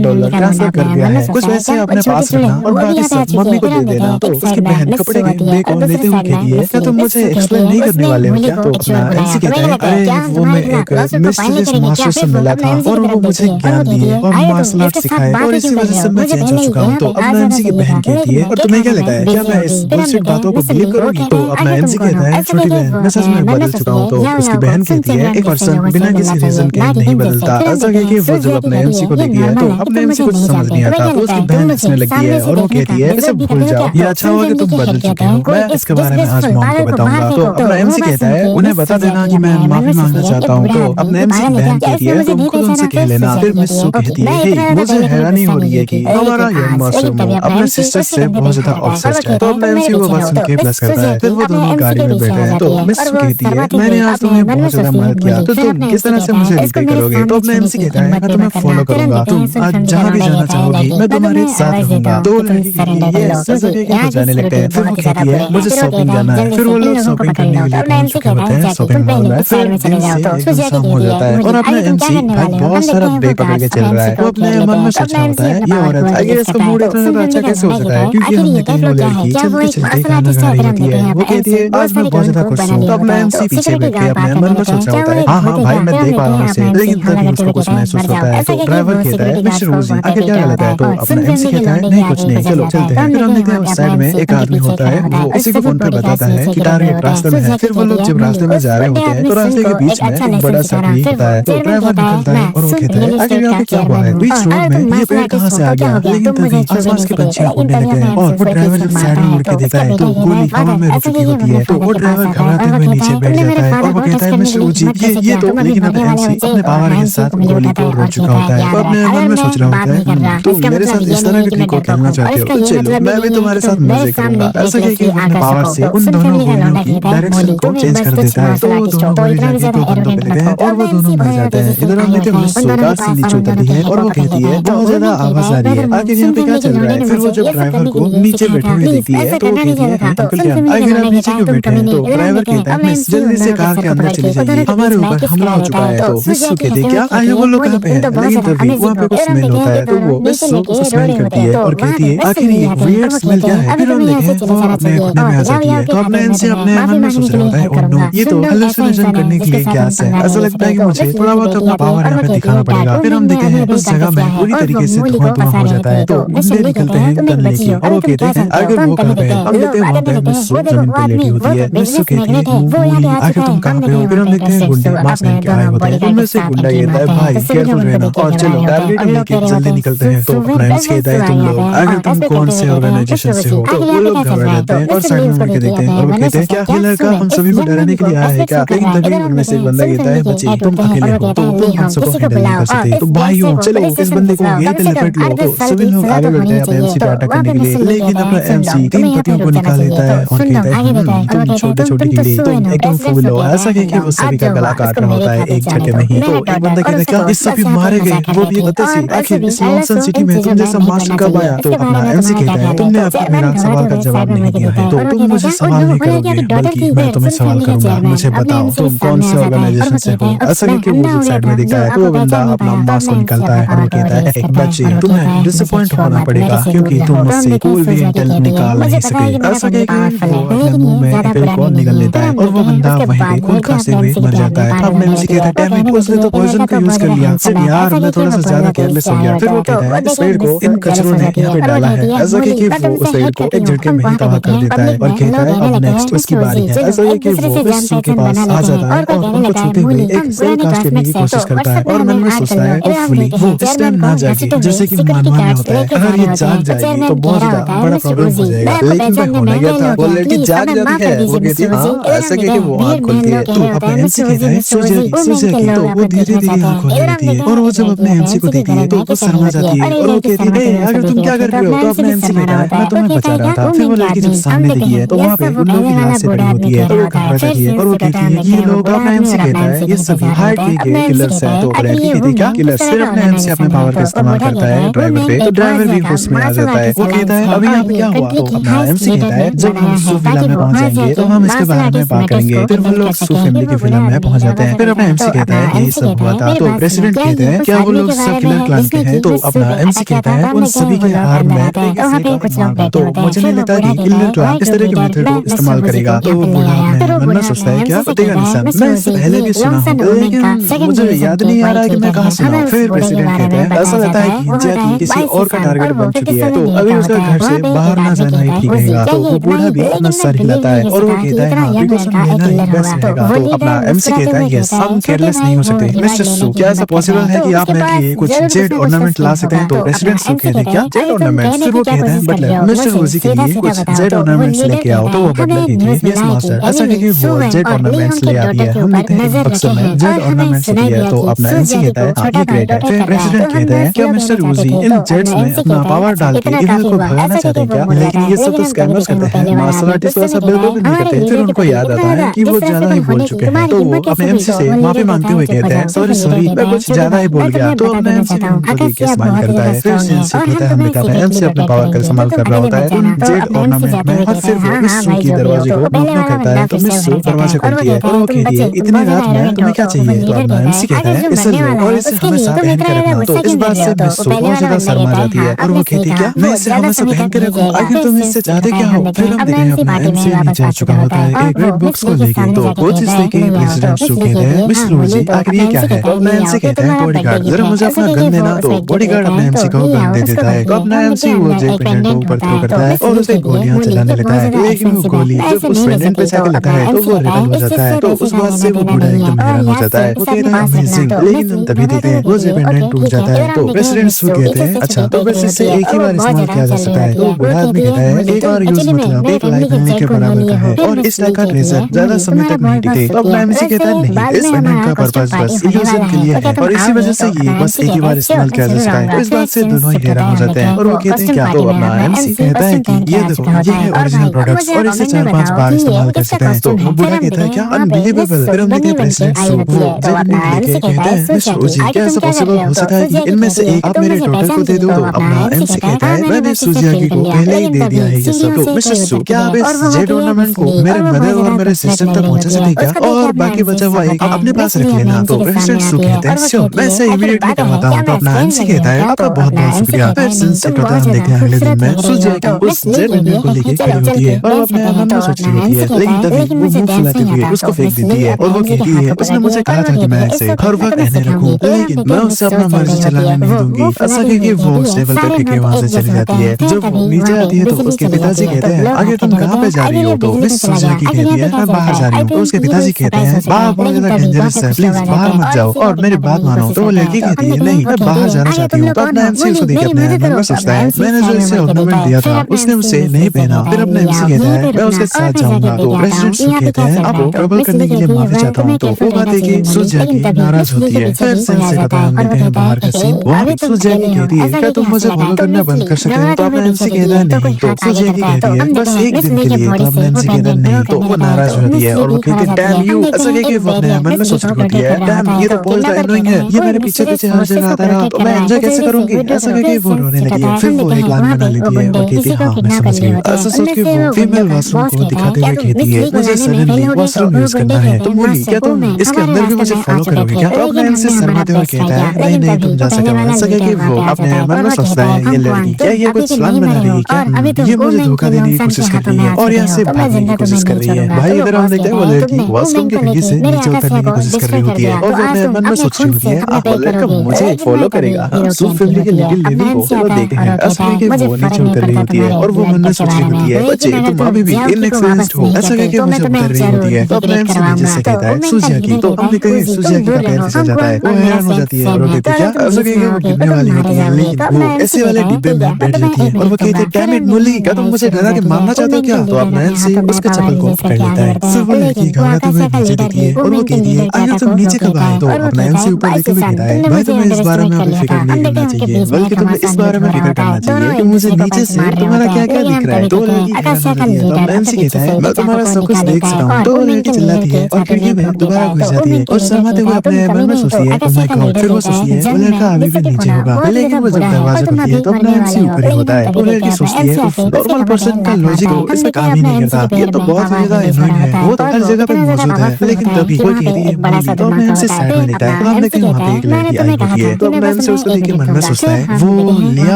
$2 ट्रांसफर कर दिया है, कुछ पैसे अपने पास रखना और बाकी सब मम्मी को दे देना। तो उसकी बहन कपड़े के बैग को लेते हुए कहती है क्या तुम मुझे एक्सप्लेन नहीं करने वाले हो क्या। तो अपना एमसी कहता है अरे वो मैं एक मिस्टीरियस मास्टर से मिला था और वो मुझे ज्ञान दिए और मार्शल आर्ट सिखाए और इसी वजह से मैं चेंज हो चुका हूँ। तो अपना एमसी की बहन कहती है और तुम्हें क्या लगता है क्या मैं इस बुलशिट बातों को बिलीव करूंगी। तो अपना एमसी कहता है छोटी बहन मैं सच में बदल चुका हूँ। तो उसकी बहन कहती है एक पर्सन बिना किसी रीजन के नहीं बदलता। ऐसा कह के वो जब अपने एमसी को देखती है तो अपने एमसी को समझ नहीं आता। तो उसकी बहन हंसने लगती है और वो कहती है इसे भूल जाओ ये अच्छा हुआ कि तुम बदल चुके हो, मैं इसके बारे में आज मॉम को बताऊंगा। तो अपना एमसी कहता है उन्हें बता देना कि मैं माफी मांगना चाहता हूँ। तो अपने एमसी की बहन कहती है तुम खुद उनसे कह लेना। फिर मिस्सू कहती है हे मुझे हैरानी हो रही है कि हमारा यंग मास्टर अपने सिस्टर से बहुत ज्यादा ऑब्सेस्ड है। तो अपना एमसी वो बात सुन के प्लस करता है। फिर वो दोनों गाड़ी में बैठे हैं। तो मिस्सू कहती है मैंने आज तुम्हें बहुत ज्यादा मदद किया तो तुम किस तरह से मुझे रिपे करोगे। तो अपना एमसी कहता है मैं तुम्हें फॉलो करूंगा, तुम आज जहाँ भी जाना चाहोगी मैं तुम्हारे साथ रहूंगा। तो ये जाने लगते हैं। फिर वो कहती है मुझे शॉपिंग जाना है। फिर वो लोग शॉपिंग करने के लिए पहुंच चुके होते हैं शॉपिंग मॉल में। फिर दिन से शाम हो जाता है और अपना एमसी भाई बहुत सारा बैग पकड़ के चल रहा है। वो अपने मन में सोच रहा होता है ये औरत आगे इसका मूड इतना ज्यादा अच्छा कैसे हो सकता है क्योंकि हम देखते हैं वो लड़की चलते चलते गाना गा रही होती है। वो कहती है आज मैं बहुत ज्यादा खुश हूँ। तो अपना एमसी पीछे बैठ के अपने मन में सोच रहा होता है हाँ भाई मैं देख पा रहा हूँ इसे। लेकिन तभी उसको कुछ महसूस होता है। तो ड्राइवर कहता है मिस्टर रोजी आगे क्या गलत है। तो अपना एमसी कहता है नहीं कुछ नहीं चलो चलते हैं। फिर हम देखते हैं उस साइड में एक आदमी होता है वो उसी को फोन पे बताता है कि टारगेट रास्ते में है। फिर वो लोग जब रास्ते में जा रहे होते हैं तो रास्ते के बीच में एक बड़ा सा ट्री होता है। तो ड्राइवर निकलता है और वो कहता है आखिर यहाँ पे क्या हुआ है, बीच रोड में ये पेड़ कहाँ से आ गया। लेकिन तभी आसपास के पंछी उड़ने लगते हैं और वो ड्राइवर जब साइड में मुड़ के देखता है तो गोली हवा में रुक चुकी होती है। तो वो ड्राइवर घबराते हुए नीचे बैठ जाता है और वो कहता है मिस्टर ओजी ये तो। लेकिन अब एमसी अपने पावर के साथ गोली को रोक चुका होता है और अपने मन में सोच रहा होता है तुम मेरे साथ इस तरह के ट्रिक को खेलना चाहते हो तो चलो मैं भी तुम्हारे साथ मजे करूंगा। ऐसा कह के अपने पावर से उन दोनों गोलियों की डायरेक्शन को चेंज कर देता है। तो वो दोनों गोली जाके दो बंदों पे लगे हैं और वो दोनों मर जाते हैं। इधर हम देखते हैं मिस्सू कार से नीचे उतरती है और वो कहती है बहुत ज्यादा आवाज आ रही है आखिर यहाँ पे क्या चल रहा है। फिर वो जब ड्राइवर को नीचे बैठे हुए देखती है तो वो कहती है अंकल क्या आखिर आप नीचे क्यों बैठे हैं। तो ड्राइवर कहता है मिस जल्दी से कार के अंदर चली जाइए हमारे ऊपर हमला हो चुका है। तो मिस्सू कहती है क्या आए वो लोग कहाँ पे हैं। लेकिन तभी वहाँ पे कुछ स्मेल होता है तो वो मिस्सू को स्मेल करती है और कहती है आखिर ये वियर्ड स्मेल क्या है। फिर हम देखें वो अपने घुटने में आ जाती है। तो अपने इनसे अपने मन में सोच रहा होता है और नो, ये तो हेलुसिनेशन करने के लिए गैस है। ऐसा लगता है कि मुझे थोड़ा बहुत अपना पावर यहाँ पे दिखाना पड़ेगा। फिर हम देखते हैं उस जगह में पूरी तरीके से धुआं हो जाता है। तो गुंडे निकलते हैं गन लेके और वो कहते हैं आगे वो कहाँ पे है। हम देखते हैं वहाँ पे मिस्सू जमीन पे लेटी होती है। मिस्सू कहती है मूली आगे तुम कहाँ पे हो। फिर हम देखते हैं गुंडे मास्क पहन के आए होते हैं। उनमें से गुंडा कहता है भाई केयरफुल रहना और चलो टारगेट लेके जल्दी निकलते हैं। तो फ्रेंड्स कहता है तुम लोग अगर तुम कौन से ऑर्गेनाइजेशन से हो। तो वो लोग घबरा जाते हैं और साइड में मुड़ के देखते हैं और वो कहते हैं क्या ये लड़का हम सभी को डराने के लिए आया है क्या। लेकिन तभी उनमें से एक बंदा कहता है बच्चे तुम अकेले हो तो तुम हम सबको हैंडल नहीं कर सकते। तो भाइयों चलो इस बंदे को यहीं पे लपेट लो। तो सभी लोग आगे बढ़ते हैं अपने एमसी पे अटैक करने के लिए। लेकिन अपना एमसी 3 पतियों को निकाल लेता है और कहता है तुम छोटे छोटे के लिए तुम एकदम फूल हो। ऐसा कह के वो सभी का गला काट रहा होता है एक झटके में ही। तो एक बंदा कहता है क्या इस सभी मारे गए वो भी पता सी आखिर इस लॉन्सन सिटी में तुम जैसा मास्टर कब आया। तो अपना एमसी कहता है तुमने अब तक मेरा सवाल का जवाब नहीं दिया है तो तुम मुझे सवाल नहीं करोगे बल्कि मैं तुम्हें सवाल करूंगा। मुझे बताओ तुम कौन से ऑर्गेनाइजेशन से हो। ऐसा कह के वो साइड में देखता है तो वो बंदा अपना मास्क को निकालता है और वो कहता है एक बच्चे तुम्हें डिसअपॉइंट होना पड़ेगा क्योंकि तुम मुझसे कोई भी इंटेल निकाल नहीं सके। ऐसा कह के वो अपने मुंह में एप्पल कॉर्न निकाल लेता है और वो बंदा वहीं पे खून खांसते हुए मर जाता है। अब एमसी कहता है डैम इट उसने तो पॉइजन का यूज कर लिया। सिर्फ यार मैं थोड़ा सा ज्यादा केयरलेस हो गया। फिर वो कहता है इस पेड़ को इन कचरों ने यहाँ पे डाला है। ऐसा कह के वो उस पेड़ को एक झटके में ही तबाह कर देता है और कहता है अब नेक्स्ट उसकी बारी है। ऐसा कह के वो उस सूट के पास आ जाता है और उनको छूते हुए एक सेल कास्ट करने की कोशिश करता है और मन में सोचता है होपफुली वो इस टाइम ना जागे जैसे कि मानवा में होता है। अगर ये जाग जाएगी तो बहुत ज्यादा बड़ा प्रॉब्लम हो जाएगा। लेकिन फिर होना क्या था वो लड़की जाग जाती है। वो कहती है हाँ ऐसा कह के वो आँख खोलती है तो अपने एमसी कहता है सूझे की तो वो धीरे धीरे आँख खोल लेती है और वो जब अपने एमसी को देखती है तो वो शर्मा जाती है और वो कहती है अगर तुम क्या कर रहे हो। तो अपने एमसी कहता है मैं तुम्हें बचा रहा था। फिर वो लड़की जब सामने देखी है तो वहाँ पे उन लोगों की लाशें पड़ी होती है तो वो घबरा जाती है और वो कहती है ये लोग अपना एमसी कहता है ये सभी हार्ट के किलर्स हैं। तो लड़की कहती है क्या किलर्स। फिर अपने एमसी अपने पावर का इस्तेमाल करता है ड्राइवर पे तो ड्राइवर भी होश में आ जाता है। वो कहता है अभी यहाँ पे क्या हुआ। तो अपना एमसी कहता है जब हम सूफ विला में पहुंच जाएंगे तो हम इसके बारे में बात करेंगे। फिर वो लोग सूफ फैमिली की विला में पहुंच जाते हैं। फिर अपना एमसी कहता है यही सब हुआ था। तो प्रेसिडेंट कहते हैं क्या वो लोग सब किलर क्लान के हैं। तो अपना एमसी कहता है उन सभी के हार में तो मुझे नहीं लगता कि किलर क्लान इस तरह के मेथड को इस्तेमाल करेगा। तो वो बूढ़ा अपने मन में सोचता है क्या पतेगा निशान मैं इससे पहले भी सुना हूँ लेकिन मुझे याद नहीं आ रहा कि मैं कहाँ सुना। फिर प्रेसिडेंट कहते हैं ऐसा लगता है कि जैकी किसी और का टारगेट बन चुकी है तो अभी उसका घर से बाहर ना जाना ही ठीक रहेगा। तो वो बूढ़ा भी अपना सर हिलाता है और वो कहता है हाँ बिकॉज़ हम लेना ही बेस्ट रहेगा। तो अपना एमसी कहता है यस हम केयरलेस नहीं हो सकते। मिस्टर सू क्या ऐसा पॉसिबल है कि आप मेरे लिए कुछ जेड ऑर्नामेंट ला सकते हैं। तो प्रेसिडेंट सू कहते हैं क्या जेड ऑर्नामेंट। फिर वो कहते हैं बटलर मिस्टर रोजी के लिए कुछ जेड ऑर्नामेंट्स लेके आओ। तो वो बटलर कहती है यस मास्टर। ऐसा कह के वो जेड ऑर्नामेंट्स ले आती है। हम देखते हैं बक्सों में जेड ऑर्नामेंट्स होती है। तो अपना एमसी कहता है हाँ ये ग्रेट है। फिर प्रेसिडेंट कहते हैं क्या मिस्टर रोजी इन जेट्स में अपना पावर डाल के इधर को भगाना चाहते हैं क्या। लेकिन ये सब तो स्कैमर्स करते हैं मार्शल आर्टिस्ट तो ऐसा बिल्कुल भी नहीं करते। फिर उनको याद आता है कि वो ज्यादा ही बोल चुके हैं। तो वो अपने एमसी से माफी मांगते हुए कहते हैं सॉरी मैं कुछ ज्यादा ही बोल गया। तो अपने एमसी उनको देख के स्माइल करता है। फिर सीन से कहता है हम दिखाते हैं एमसी अपने पावर का इस्तेमाल कर रहा होता है उन जेड ऑर्नामेंट में और फिर वो मिस्सू की दरवाजे को नॉक करता है। तो मिस्सू दरवाजे खोलती है और वो कहती है इतनी रात में तुम्हें क्या चाहिए। तो अपना एमसी कहता है इसे लो और इसे हमेशा पहन के रखना। तो इस बात से मिस्सू बहुत ज्यादा शर्मा जाती है और वो कहती है क्या मैं इसे हमेशा पहन के रखूं आखिर तुम इससे चाहते क्या हो। फिर हम देखते हैं अपना एमसी नीचे आ चुका होता है एक रेड बॉक्स को लेके। तो वो चीज लेके प्रेसिडेंट सू कहते हैं मिस रोजी आखिर ये क्या है। तो अपना एमसी कहता है बॉडीगार्ड जरा मुझे अपना गन देना। तो बॉडीगार्ड अपने एमसी को गन दे देता है। तो अपना एमसी वो जेड प्रेसिडेंट को ऊपर थ्रो करता है और उसे गोलियां चलाने लगता है। लेकिन वो गोली जब उस प्रेसिडेंट पे जाकर लगता है तो वो रिटर्न हो जाता है। तो उस बात से वो बूढ़ा एकदम हैरान हो जाता है। वो कहता है अमेजिंग। लेकिन तभी देखते हैं वो जेड प्रेसिडेंट टूट जाता है। तो प्रेसिडेंट सू कहते हैं अच्छा तो बस इससे एक ही बार इस्तेमाल किया जा सकता है। तो बूढ़ा आदमी कहता है एक बार यूज मतलब एक लाइफ मिलने के बराबर का है और इस लाइफ का ट्रेजर ज्यादा समय तक नहीं टिके। तो अपना एमसी कहता है नहीं इस पेंडेंट का पर्पस बस इल्यूजन के लिए है और इसी वजह से ये बस एक ही बार इस्तेमाल किया जा सकता है। तो इस बात से दोनों ही हैरान हो जाते हैं और वो कहते हैं क्या। तो अपना एमसी कहता है कि ये देखो ये है ओरिजिनल प्रोडक्ट्स और इसे 4-5 बार इस्तेमाल कर सकते हैं। तो वो बूढ़ा कहता है क्या अनबिलीवेबल। फिर हम देखते हैं प्रेसिडेंट सू वो जेड लेके कहते हैं मिस्टर रोजी क्या ऐसा पॉसिबल हो सकता है कि इनमें से एक आप मेरे डॉटर को दे दो। तो अपना एमसी कहता है मैंने सुजियाकी को पहले ही दे दिया है ये सब। तो मिस्टर सू क्या आप इस जेड ऑर्नामेंट को मेरे मदर और मेरे सिस्टर तक पहुंचा सकते क्या और बाकी बचा हुआ एक अपने पास रख लेना। तो प्रेसिडेंट सू कहते हैं श्योर मैं इसे इमीडिएटली करवाता हूं। तो अपना एमसी कहता है आपका बहुत बहुत शुक्रिया। फिर सिंस एक होता है हम देखते हैं अगले दिन में सुजियाकी उस जेड ऑर्नामेंट को लेके खड़ी होती है और अपने मन में सोच रही होती है। लेकिन भी वो मुंह फुलाते हुए उसको फेंक देती है और वो कहती है उसने मुझे कहा था कि मैं इसे हर वक्त रहने रखूं, लेकिन मैं उससे अपना मर्जी चलाने नहीं दूंगी। ऐसा कह के वो उस टेबल पर टिके वहाँ से चली जाती है। जब वो नीचे आती है तो उसके पिताजी कहते हैं आगे तुम कहाँ पे जा रही हो? तो मिस सुजाकी कहती है मैं बाहर जा रही हूँ। तो उसके पिताजी कहते हैं बाहर बहुत ज्यादा डेंजरस है, प्लीज बाहर मत जाओ और मेरी बात मानो। तो वो लड़की कहती है नहीं मैं बाहर जाना चाहती हूँ। तो अपना एमसी उसको देख अपने मन में सोचता है मैंने जो इसे ऑर्नामेंट दिया था उसने उसे नहीं पहना। फिर अपने एमसी कहता है मैं उसके साथ जाऊंगा। तो प्रेसिडेंट सु कहते हैं आपको ट्रबल करने के लिए माफी चाहता हूँ। तो वो बात है कि सुजाकी नाराज होती है। फिर से खत्म हम देखते हैं बाहर का सीन। वहाँ सुजाकी कहती है क्या तुम मुझे फॉलो करना बंद कर सकते हो? तो अपना एमसी कहता है नहीं। तो सुजाकी कहती है बस एक दिन के लिए। तो अपना एमसी कहता है नहीं। तो वो नाराज होती है और वो कहती है डैम यू। ऐसा कह के वो अपने मन में सोच रही होती है डैम ये तो बहुत ज्यादा एनोइंग है, ये मेरे पीछे पीछे हर जगह आता रहा तो मैं एंजॉय कैसे करूंगी? ऐसा कह के वो रोने लगी है। फिर वो एक प्लान बना लेती है और कहती है हाँ मैं समझ गई। ऐसा सोच के वो फीमेल वॉशरूम को दिखाते हुए कहती है मुझे सडनली वॉशरूम यूज करना है। तो बोली क्या तुम इसके अंदर भी मुझे फॉलो करोगे क्या? तो अपने एमसी शर्माते हुए कहता है नहीं नहीं तुम जा सकते हो। ऐसा कह के वो अपने मन में सोचता है ये लड़की क्या ये कुछ प्लान बना रही है क्या? ये मुझे धोखा देने की कोशिश कर रही है और यहाँ से भागने की कोशिश कर रही है। भाई इधर हम देखते हैं वो लड़की वॉशरूम के टंकी से नीचे उतरने की कोशिश कर रही होती है और वो अपने मन में सोच रही होती है आप लड़का मुझे फॉलो करेगा। सो फैमिली के लिटिल बेबी को चलो देखते हैं। ऐसा कह के वो नीचे उतर रही होती है और वो मन में सोच रही होती है बच्चे तुम अभी भी इनएक्सपीरियंस्ड हो। ऐसा कह के मुझे उतर रही होती है। तो अपने एमसी नीचे से कहता है सुजाकी। तो हम देखते हैं सुजाकी का पैर फिसल जाता है। वो हैरान हो जाती है और वो कहती है क्या? ऐसा कह के वो गिरने वाली होती है लेकिन वो ऐसे वाले डिब्बे में बैठ जाती है और वो कहती है डैम इट मुली क्या तुम मुझे डरा के मारना चाहते हो क्या? तो अपना एमसी उसके चप्पल को पकड़ लेता है। फिर वो लड़की घबराते हुए नीचे देखती है और वो कहती है आगे तुम नीचे कब आए? तो अपना एमसी ऊपर देखते हुए कहता है भाई तुम्हें इस बारे में अभी फिक्र नहीं करना चाहिए बल्कि तुम्हें इस बारे में फिक्र करना चाहिए कि मुझे नीचे से तुम्हारा क्या क्या दिख रहा है। तो लड़की हैरान होती है। तो अपना एमसी कहता है मैं तुम्हारा सब कुछ देख सकता हूँ। तो लड़की चिल्लाती है और खिड़की में दोबारा घुस जाती है और शर्माते हुए अपने मन में सोचती है ओह माय गॉड। फिर वो सोचती है वो लड़का अभी भी नीचे होगा लेकिन वो जब दरवाजा खोलती है तो अपना एमसी ऊपर ही होता है। वो लड़की सोचती है नॉर्मल पर्सन का लॉजिक हो इसमें काम ही नहीं करता, ये तो बहुत ज्यादा एनोइंग है। वो तो हर जगह पे मौजूद है लेकिन तभी वो कहती है मुली। तो अपना एमसी साइड में लेता है। तो हम देखते हैं वहाँ पे एक लड़की आई होती है। तो अपना एमसी उसको देख के मन में सोचता है वो लिया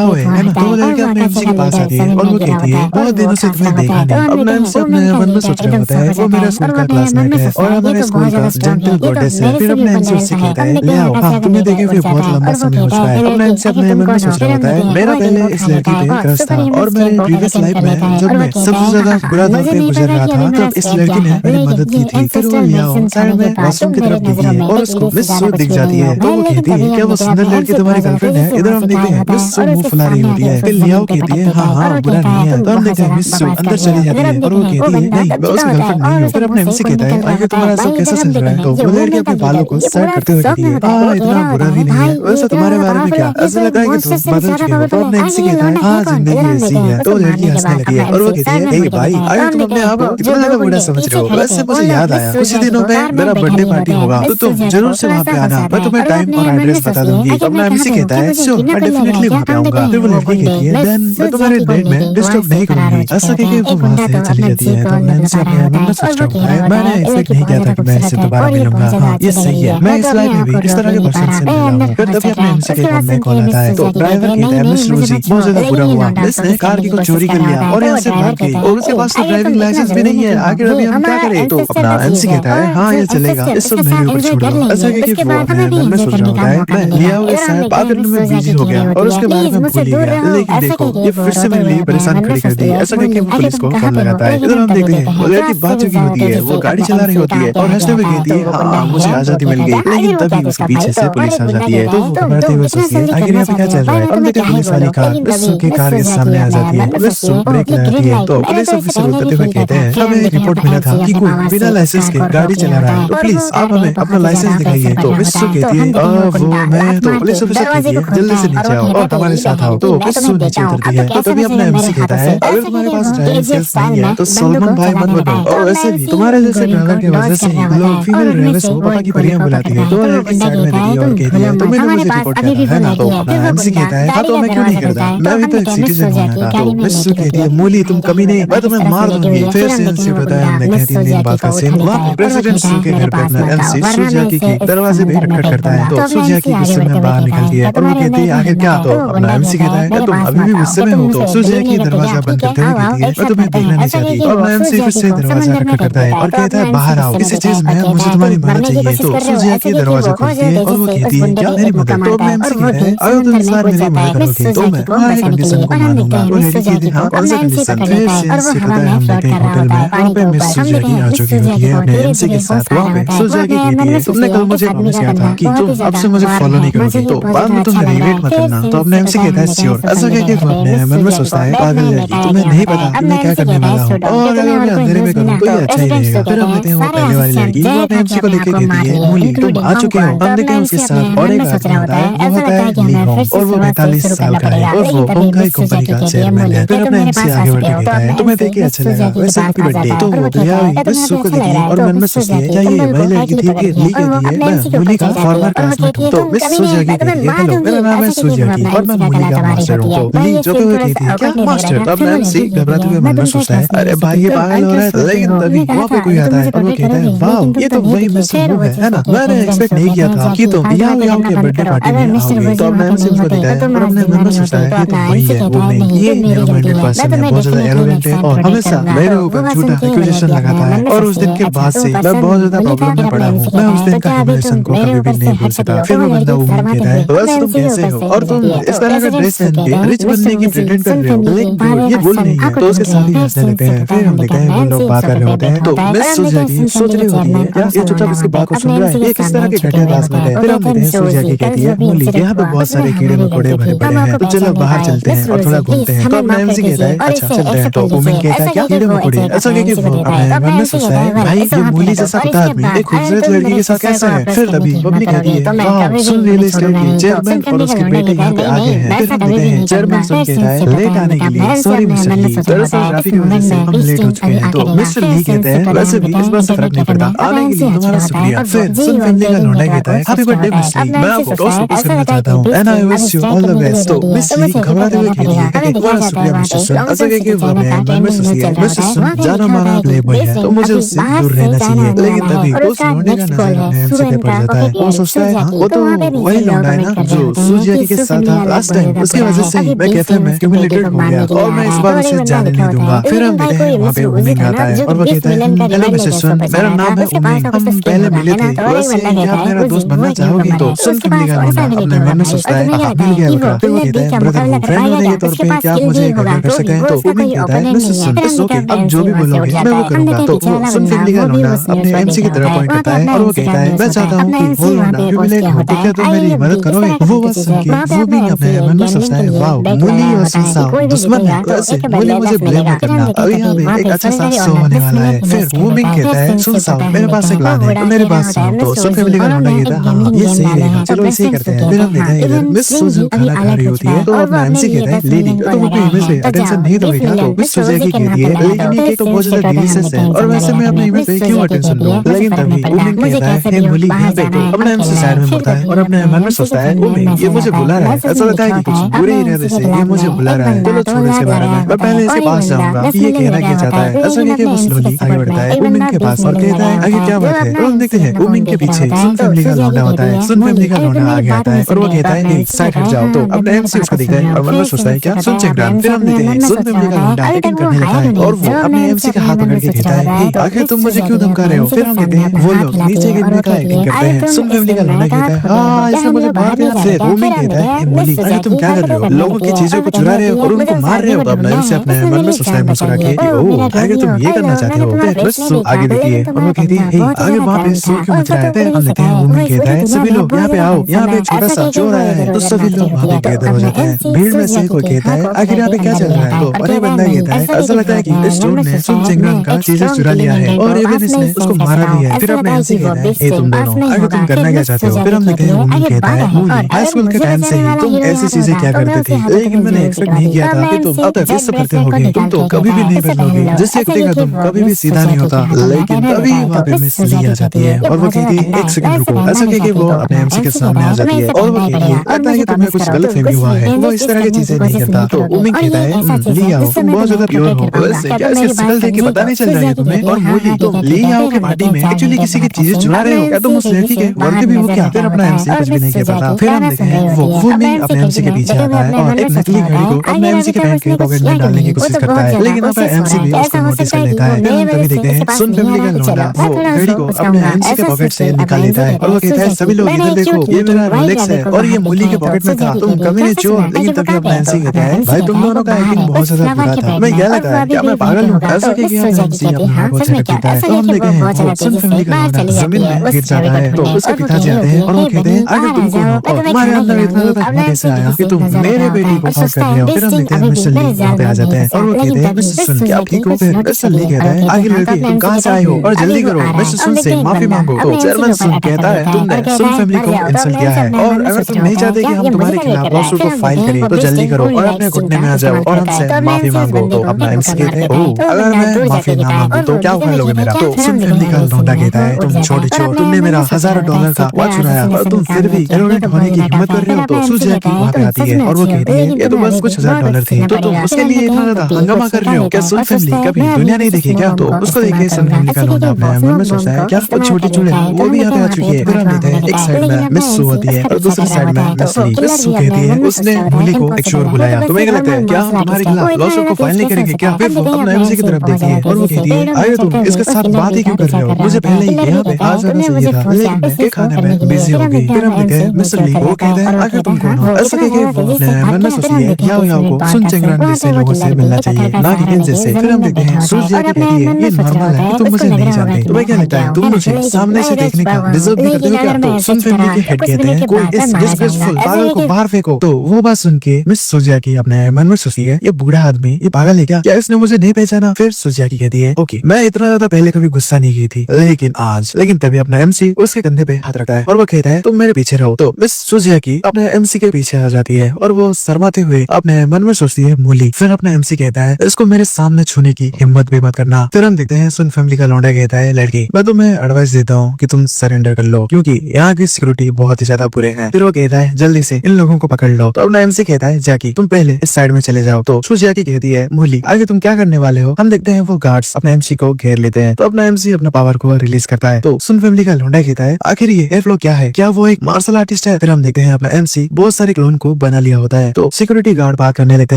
हुआ है ना। तो वो लड़की अपने एमसी के पास आती है और वो कहती है बहुत दिनों से तुम्हें देखा नहीं। अपना एमसी अपने मन में सोच रहा होता है वो मेरा स्कूल का क्लासमेट है और हमारे स्कूल का जेंटल गॉडेस है। फिर अपने एमसी उससे कहता है ले आओ हाँ तुम्हें देखे हुए बहुत लंबा समय हो चुका है। अपना एमसी अपने मन में सोच रहा होता है मेरा पहले इस लड़की पे क्रश था और मेरे प्रीवियस लाइफ में जब मैं सबसे ज्यादा बुरा दौर पे गुजर रहा था तब इस लड़की ने मेरी मदद की थी। फिर वो लिया साइड में वॉशरूम की तरफ देखती है और उसको मिस सू दिख जाती है। तो वो कहती है क्या वो सुंदर लड़की तुम्हारी गर्लफ्रेंड है? इधर हम देखते हैं मिस सू मुंह फुला रही होती है। फिर लियाओ कहती है हाँ हाँ बुरा नहीं है। तो हम देखते हैं मिस सू अंदर चली जाती है और वो कहती है नहीं मैं उसकी गर्लफ्रेंड नहीं हूँ। फिर अपने एमसी कहता है आगे तुम्हारा सब कैसा चल रहा है? तो वो लड़की अपने बालों को सेट करते हुए कहती है इतना बुरा भी नहीं है वैसे तुम्हारे बारे में क्या? ऐसा लग रहा है कि तुम बदल चुके हो। तो अपने एमसी कहता है हाँ जिंदगी ऐसी है। तो लड़की हंसने लगी है और वो कहती है हे भाई आगे तुम अपने आप को कितना ज्यादा बुरा समझ रहे हो? वैसे मुझे याद आया कुछ ही दिनों में मेरा बर्थडे पार्टी होगा तो तुम जरूर से वहाँ पे आना, मैं तुम्हें टाइम और एड्रेस बता दूंगी। तो अपना एमसी कहता है श्योर मैं डेफिनेटली वहाँ पे आऊंगा। फिर वो लड़की कहती है देन मैं तुम्हारे डेट में डिस्टर्ब नहीं करूंगी। ऐसा कह के वो वहाँ से चली जाती है। तो अपना एमसी अपने मन में सोच रहा होता है मैंने एक्सपेक्ट नहीं किया था कि मैं इससे दोबारा मिलूंगा। हाँ ये सही है मैं इस लाइफ में भी इस तरह के पर्सन से मिला हूँ। फिर तभी अपने एमसी के फोन में कॉल आता है। तो ड्राइवर कहता है मिस रोजी बहुत ज्यादा बुरा हुआ, इसने कार की को चोरी कर लिया और यहाँ से भाग गई और उसके पास तो ड्राइविंग लाइसेंस भी नहीं है। आखिर अभी हम क्या करें? तो अपना एमसी कहता है हाँ ये चलेगा इस सब मेरे ऊपर छोड़ दो। ऐसा कह के वो अपने मन में सोच रहा होता है मैं लिया हुआ साहब बात करने में बिजी हो गया और उसके बाद में भूल ही गया। लेकिन देखो ये फिर से मेरे लिए परेशान खड़ी कर दी। ऐसा कह के वो पुलिस को फोन लगाता है। इधर हम देखते हैं वो लड़की बात चुकी होती है, वो गाड़ी चला रही होती है और हंसते हुए कहती है हाँ मुझे आजादी मिल गई। लेकिन तभी उसके पीछे से पुलिस आ जाती है। तो वो घबराते हुए सोचती है आखिर यहाँ पे क्या चल रहा है? हम देखते हैं पुलिस वाली कार विश्व की कार के सामने आ जाती है। विश्व ब्रेक लगाती है तो पुलिस ऑफिसर उतरते हुए कहते हैं हमें एक रिपोर्ट मिला था कि कोई बिना लाइसेंस के गाड़ी चला रहा है तो प्लीज आप हमें अपना लाइसेंस दिखाइए। तो विश्व कहती है वो मैं। तो पुलिस ऑफिसर कहती है जल्दी से नीचे आओ और हमारे साथ आओ। तो विश्व नीचे उतरती है। तो तभी अपना एमसी कहता है अगर तुम्हारे पास ड्राइविंग स्किल्स नहीं है तो सलमान भाई मत बनो। और वैसे भी तुम्हारे जैसे ड्राइवर की वजह से लोग फीमेल ड्राइवर्स को पापा की परियां बुलाती है। तो लड़की साइड में देखी और कहती है तो मैंने मुझे रिपोर्ट किया है ना? तो अपना एमसी कहता है हाँ तो मैं क्यों नहीं करता, मैं भी तो एक सिटीजन हूं ना। तो विश्व कहती है मूली तुम कमी नहीं, मैं तुम्हें मार दूंगी। फिर से एमसी बताया हमने 3 दिन बाद का सीन। वहाँ प्रेसिडेंट सू के घर पे अपना एमसी सुजाकी के दरवाजे पे खटखट करता है। तो सुजाकी गुस्से में बाहर निकलती है और वो कहती है आखिर क्या? तो अपना एमसी कहता है तुम अभी भी गुस्से में हो? तो सुजाकी दरवाजा बंद करते हुए कहती है मैं तुम्हें देखना नहीं चाहती। और अपना एमसी फिर से दरवाजा खटखटाता है और कहता है बाहर आओ, किसी चीज में मुझे तुम्हारी मदद चाहिए। तो सूजी आके दरवाजा खोलती है और वो कहती है क्या मेरी मदद? तो मैं एमसी कहता है अगर तुम इस बार मेरी मदद करोगे तो मैं तुम्हारी कंडीशन को मानूंगा। वो लड़की कहती है हाँ कौन सा कंडीशन? फिर सीन से पता है हम देखते हैं होटल में, वहाँ पे मिस सूजी आ चुकी होती है अपने एमसी के साथ। वहाँ पे सूजी आके कहती है तुमने कल मुझे प्रॉमिस किया था कि तुम अब से मुझे फॉलो नहीं करोगी, तो बाद में तुम रिग्रेट मत करना। तो अपने एमसी कहता है श्योर। ऐसा कहके वो अपने मन में सोचता है पागल लड़की, तुम्हें नहीं पता मैं क्या करने वाला हूँ और अगर मैं अंधेरे में करूँ तो ये अच्छा ही रहेगा। फिर हम देखते हैं वो पहले वाली लड़की वो अपने एमसी को लेके कहती है मूली तुम आ चुके हो। हम देखते हैं उसके साथ और एक आदमी होता है, वो होता है ली होंग और वो 45 साल का है और वो होंगकाई कंपनी का चेयरमैन है। फिर अपने एमसी आगे बढ़ के कहता है तुम्हें देख के अच्छा लगा, वैसे हैप्पी बर्थडे। तो वो भैया इस सू को देखिए और मन में सोचती है क्या ये वही लड़की थी कि ली कहती है मैं मूली का फॉर्मर क्लासमेट हूँ। तो मिस सूजी आगे कहती है हेलो मेरा नाम है सूजी आगे और मैं मूली का मास्टर हूँ। तो ली जो हुए कहती है क्या मास्टर? अब एमसी घबराते हुए मन में सोचता है अरे भाई ये पागल हो रहा है। लेकिन तभी वहाँ पे कोई आता है और वो कहता है वाह ये तो वही मिस सू है ना, मैंने एक्सपेक्ट नहीं किया था कि तुम यहाँ पे आओगे बर्थडे पार्टी में आओगे। तो अब एमसी उसको देखता है और अपने मन में सोचता है ये तो वही है वो नहीं, ये नेरो माइंडेड पर्सन है, बहुत ज्यादा एरोगेंट है और हमेशा मेरे ऊपर झूठा एक्यूजेशन लगाता है। और उस दिन के बाद से मैं बहुत ज्यादा प्रॉब्लम में पड़ा हूँ। मैं उस दिन का ह्यूमिलिएशन को कभी भी नहीं भूल सकता। फिर वो बंदा उम्मीद कहता है बस तुम कैसे हो और तुम इस तरह का ड्रेस पहन के रिच बनने की प्रिटेंड कर रहे हो, लेकिन ये भूल नहीं है। तो उसके साथ ही हंसने लगते हैं। फिर हम देखते हैं वो लोग बात कर रहे होते हैं। तो मिस सूजी सोच रही होती है क्या ये चुपचाप इसकी बात को सुन रहा है, ये किस तरह के घटिया क्लासमेट है। फिर हम देखते हैं सूजी कहती है मूली यहाँ पे बहुत सारे कीड़े मकोड़े भरे पड़े हैं, तो चलो बाहर चलते हैं और थोड़ा घूमते हैं। तो अपना एमसी कहता है अच्छा चलते हैं। तो उमिन कहता है क्या कीड़े मकोड़े? ऐसा कह के वो अपने मन में सोचता है भाई ये मूली जैसा पता आदमी एक खूबसूरत लड़की के साथ कैसा है। फिर तभी पब्लिक कहती है वाह सुन रियल एस्टेट के चेयरमैन और उसके बेटे यहाँ पे आ गए हैं। फिर हम देखते हैं चेयरमैन सुन कहता है लेट आने के लिए सॉरी मिस्टर ली, दरअसल ट्रैफिक की वजह से हम लेट हो चुके हैं। तो मिस्टर ली कहते हैं वैसे भी इस बार से फर्क नहीं पड़ता, आने के लिए तुम्हारा शुक्रिया। फिर सुन फैमिली का लौंडा कहता है हैप्पी बर्थडे मिस ली, मैं आपको टॉस प्रपोज करना चाहता हूँ and I wish you all the best. तो मिस ली घबराते हुए कहती है तुम्हारा शुक्रिया मिस्टर सुन। ऐसा कह के वो अपने मन में सोचती है मिस्टर सुन जान हमारा प्ले बॉय है तो मुझे उससे दूर रहना चाहिए। लेकिन तभी उस लौंडे का नजर अपने एमसी पे पड़ जाता है। वो सोचता है वो तो वही लौंडा है ना जो सूजी के साथ था लास्ट टाइम, उसकी वजह से ही मैं कैफे में ह्यूमिलेटेड हो गया और मैं इस बार उसे जाने नहीं दूंगा। फिर हम देखते हैं वहाँ पे उमिंग आता है और वो कहता है हेलो मिस्टर सुन मेरा नाम है उमिंग, हम पहले मिले थे, वैसे क्या आप मेरा दोस्त बनना चाहोगे? तो सुन फैमिली का लौंडा अपने मन में सोचता है मिल गया होगा। फिर वो कहता है ब्रदर वो फ्रेंड होने के तौर पे क्या आप मुझे कवर कर सकते हैं? तो उमिंग कहता है मिस्टर सुन इट्स ओके अब जो भी बोलोगे मैं वो करूंगा। तो वो सुन फैमिली का लौंडा अपने एमसी की तरफ पॉइंट करता है और वो कहता है मैं चाहता हूँ कि वो लौंडा ह्यूमिलेट हो तो क्या तुम मेरी मदद करोगे? वो बात सुन के वो भी अपने मन में सोचता है वाओ मूली और सुनसाओ दुश्मन है, वैसे मूली मुझे ब्लेम मत करना, अभी यहाँ पे एक अच्छा सा शो होने वाला है। फिर वो भी कहता है सुनसाओ मेरे पास एक प्लान है तो मेरी बात सुनो। तो सुन फैमिली का लौंडा कहता है हाँ ये सही रहेगा चलो इसे ही करते हैं। फिर हम देखते हैं इधर मिस सूजी खाना खा रही होती है तो अपना एमसी कहता है लेडी तुम अपनी इमेज पे अटेंशन नहीं दोगे क्या? तो मिस सूजी की कहती है लेकिन ये केक तो बहुत ज्यादा डिलीशियस है और वैसे मैं अपनी इमेज पे क्यों अटेंशन दूं? लेकिन तभी उमिंग कहता है हे मूली यहाँ पे। तो अपना एमसी साइड में मुड़ता है और अपने मन में सोचता है उमिंग ये मुझे बुला रहा है, ऐसा लगता है कि कुछ बुरे इरादे से ये मुझे बुला रहा है। चलो छोड़ इसके बारे में, मैं पहले इसके पास जाऊंगा कि ये कहना क्या चाहता है। ऐसा कहके वो स्लोली आगे बढ़ता है उमिंग के पास और कहता है आगे क्या बात है। और हम देखते हैं उमिंग के पीछे सुन फैमिली का लौंडा होता है। सुन फैमिली का लौंडा आगे आता है और वो कहता है साइड हट जाओ। तो अपने एमसी उसको देखता है और मन में सोचता है क्या सुन चेकडाउन। फिर हम देखते हैं सुन फैमिली का लौंडा एक्टिंग करने लगता है और वो अपने एमसी का हाथ पकड़ के कहता है आखिर तुम मुझे क्यों धमका रहे हो? फिर हम कहते हैं वो लोग नीचे गिरने का एक्टिंग करते हैं। सुन फैमिली का लौंडा कहता है हाँ इसने मुझे मार दिया। फिर उमिंग कहता है मूली अरे तुम क्या कर रहे हो? लोगों की चीजों को चुरा रहे हो और उनको मार रहे हो। तो अपने एमसी अपने मन में सोचता है मुस्कुरा के ओह आगे तुम ये करना चाहते हो? फिर बस सो आगे देखती है और वो कहती है आगे वहाँ पे शोर क्यों मच रहा है? फिर हम देखते हैं उमिंग कहता है सभी लोग यहाँ पे आओ, यहाँ पे छोटा सा चोर आया है। तो सभी लोग वहाँ पे गैदर हो जाते हैं। भीड़ में से कोई कहता है आखिर यहाँ पे क्या चल रहा है? तो अरे बंदा कहता है ऐसा लगता है कि इस चोर ने सुन चिंगरन का चीजें चुरा लिया है और इवन इसने उसको मारा भी है। फिर अपने एमसी कहता है ए तुम दोनों आगे तुम करना क्या चाहते हो? फिर हम देखते हैं उमिंग कहता है मूली हाई स्कूल के टाइम से ही तुम ऐसी चीजें क्या करते थे, लेकिन मैंने एक्सपेक्ट नहीं किया था कि तुम अब तक ये सब करते होगे। तुम तो कभी भी नहीं बदलोगे, जिससे एक का तुम कभी भी सीधा नहीं होता। लेकिन तभी वहाँ पे मिस ली आ जाती है और वो कहती है एक सेकंड रुको। ऐसा कह के वो अपने एमसी के सामने आ जाती है और वो कहती है लगता है कि तुम्हें कुछ गलत फहमी हुआ है, वो इस तरह की चीजें नहीं करता। तो उमिंग कहता है ली आओ तुम बहुत ज्यादा प्योर हो, वैसे क्या इसके शकल देख के पता नहीं चल रहा है तुम्हें? और मूली तुम ली आओ के पार्टी में एक्चुअली किसी की चीजें चुरा रहे हो क्या? तुम उस लड़की के वर्दी भी हो क्या? फिर अपना एमसी कुछ भी नहीं कह पाता। फिर हम देखते हैं वो मिंग अपने एमसी के पीछे आता है और एक नकली घड़ी को अपने एमसी के पैंट के पॉकेट में डालने की कोशिश करता है, लेकिन अपना एमसी भी उसको नोटिस कर लेता कहता है। फिर हम तभी देखते हैं सुन फैमिली का लौंडा वो घड़ी को अपने एमसी के पॉकेट से निकाल लेता है और वो कहता है सभी लोग इधर देखो, ये मेरा रोलेक्स है और ये मूली के पॉकेट में था, तुम कमीने चोर। लेकिन तभी अपना एमसी कहता है भाई तुम दोनों का एक्टिंग बहुत ज्यादा बुरा था, मैं क्या लगा क्या मैं पागल हूँ? ऐसा कह के एमसी अपने हाथ को झटक देता है। तो हम देखते हैं वो सुन फैमिली का लौंडा जमीन में गिर जाता है। तो उसके पिताजी आते हैं और वो कहते हैं आखिर तुम कौन हो और तुम्हारे अंदर इतना ज्यादा हिम्मत कैसे आया कि तुम मेरे बेटी को फांस कर रहे हो? फिर हम देखते हैं मिस्टर ली वहाँ पे आ जाते हैं और वो कहते हैं मिस्टर सुन क्या आप ठीक हो? फिर मिस्टर ली कहता है आगे लड़की तुम कहाँ से आए हो और जल्दी करो मिस्टर सुन से माफी मांगो। तो चेयरमैन सुन कहता है तुमने सुन फैमिली को इंसल्ट किया है और अगर तुम नहीं चाहते कि हम तुम्हारे खिलाफ लॉसूट को फाइल करें तो जल्दी करो और अपने घुटने में आ जाओ और हमसे माफी मांगो। तो अपना एमसी कहते हैं ओह अगर मैं माफी ना मांगू तो क्या उखाड़ लोगे मेरा? तो सुन फैमिली का लौंडा कहता है तुम छोटे चोर, तुमने मेरा $1000 का वॉच चुराया और तुम फिर भी एरोगेंट होने की हिम्मत कर रहे हो। तो सुजिया की वहाँ पे आती है और वो कहती है ये तो बस कुछ $1000 थे तो तुम उसके लिए इतना ज्यादा हंगामा कर रहे हो? क्या सुन फैमिली कभी दुनिया नहीं देखी क्या? तो उसको देखे सुन फैमिली का लौंडा अपने मन में सोचता है क्या वो छोटी चूड़े वो भी यहाँ पे आ चुकी है। फिर हम देखते हैं एक साइड में मिस सू होती है और दूसरी साइड में मिस ली। मिस सू कहती है उसने मूली को एक शोर बुलाया, तुम्हें क्या लगता है क्या हम तुम्हारे खिलाफ लॉसूट को फाइल नहीं करेंगे क्या? फिर वो अपना एमसी की तरफ देखती है और वो कहती है आए तुम इसके साथ बात ही क्यों कर रहे हो? मुझे पहले ही यहाँ पे आ जाना चाहिए था लेकिन मैं ये खाने में बिजी हो गई। फिर हम देखते हैं मिस्टर ली वो कहते हैं आखिर तुम कौन हो? ऐसा कह के वो अपने मन में सोचती है याओ याओ को सुन चंगरान जैसे लोगों से मिलना चाहिए ना कि इन जैसे। फिर हम देखते हैं सूजिया की कहती है ये नॉर्मल है कि तुम मुझे नहीं जानते, तुम्हें क्या लगता है तुम मुझे सामने से देखने का डिजर्व नहीं करते हो क्या? तो सुन फैमिली के हेड कहते हैं कोई इस डिस्ग्रेसफुल पागल को बाहर फेंको। तो वो बात सुन के मिस सूजिया की अपने मन में सोचती है ये बूढ़ा आदमी ये पागल है क्या इसने मुझे नहीं पहचाना? फिर सूजिया की कहती है ओके मैं इतना ज्यादा पहले कभी गुस्सा नहीं की थी लेकिन आज। लेकिन तभी अपना एमसी उसके कंधे पे हाथ रखता है और वो कहता है तुम मेरे पीछे रहो। तो मिस सूजिया की अपने एमसी के पीछे आ जाती है और वो शर्माते हुए अपने मन में सोचती है मूली। फिर अपना एमसी कहता है इसको मेरे सामने छूने की हिम्मत भी मत करना। फिर हम देखते हैं सुन फैमिली का लौंडा कहता है लड़की मैं तुम्हें एडवाइस देता हूँ कि तुम सरेंडर कर लो क्योंकि यहाँ की सिक्योरिटी बहुत ही ज्यादा बुरे हैं। फिर वो कहता है जल्दी से इन लोगों को पकड़ लो। तो अपना एमसी कहता है जैकी तुम पहले इस साइड में चले जाओ। तो सूजिया की कहती है मूली आगे तुम क्या करने वाले हो? हम देखते हैं वो गार्ड्स अपने एमसी को घेर लेते हैं। तो अपना एमसी अपना पावर को रिलीज करता है। तो सुन फैमिली का लौंडा कहता है आखिर ये एयरफ्लो क्या है? क्या वो एक मार्शल आर्टिस्ट है? फिर हम देखते हैं अपना एमसी बहुत सारे क्लोन को बना लिया होता है। तो सिक्योरिटी गार्ड बात करने लगते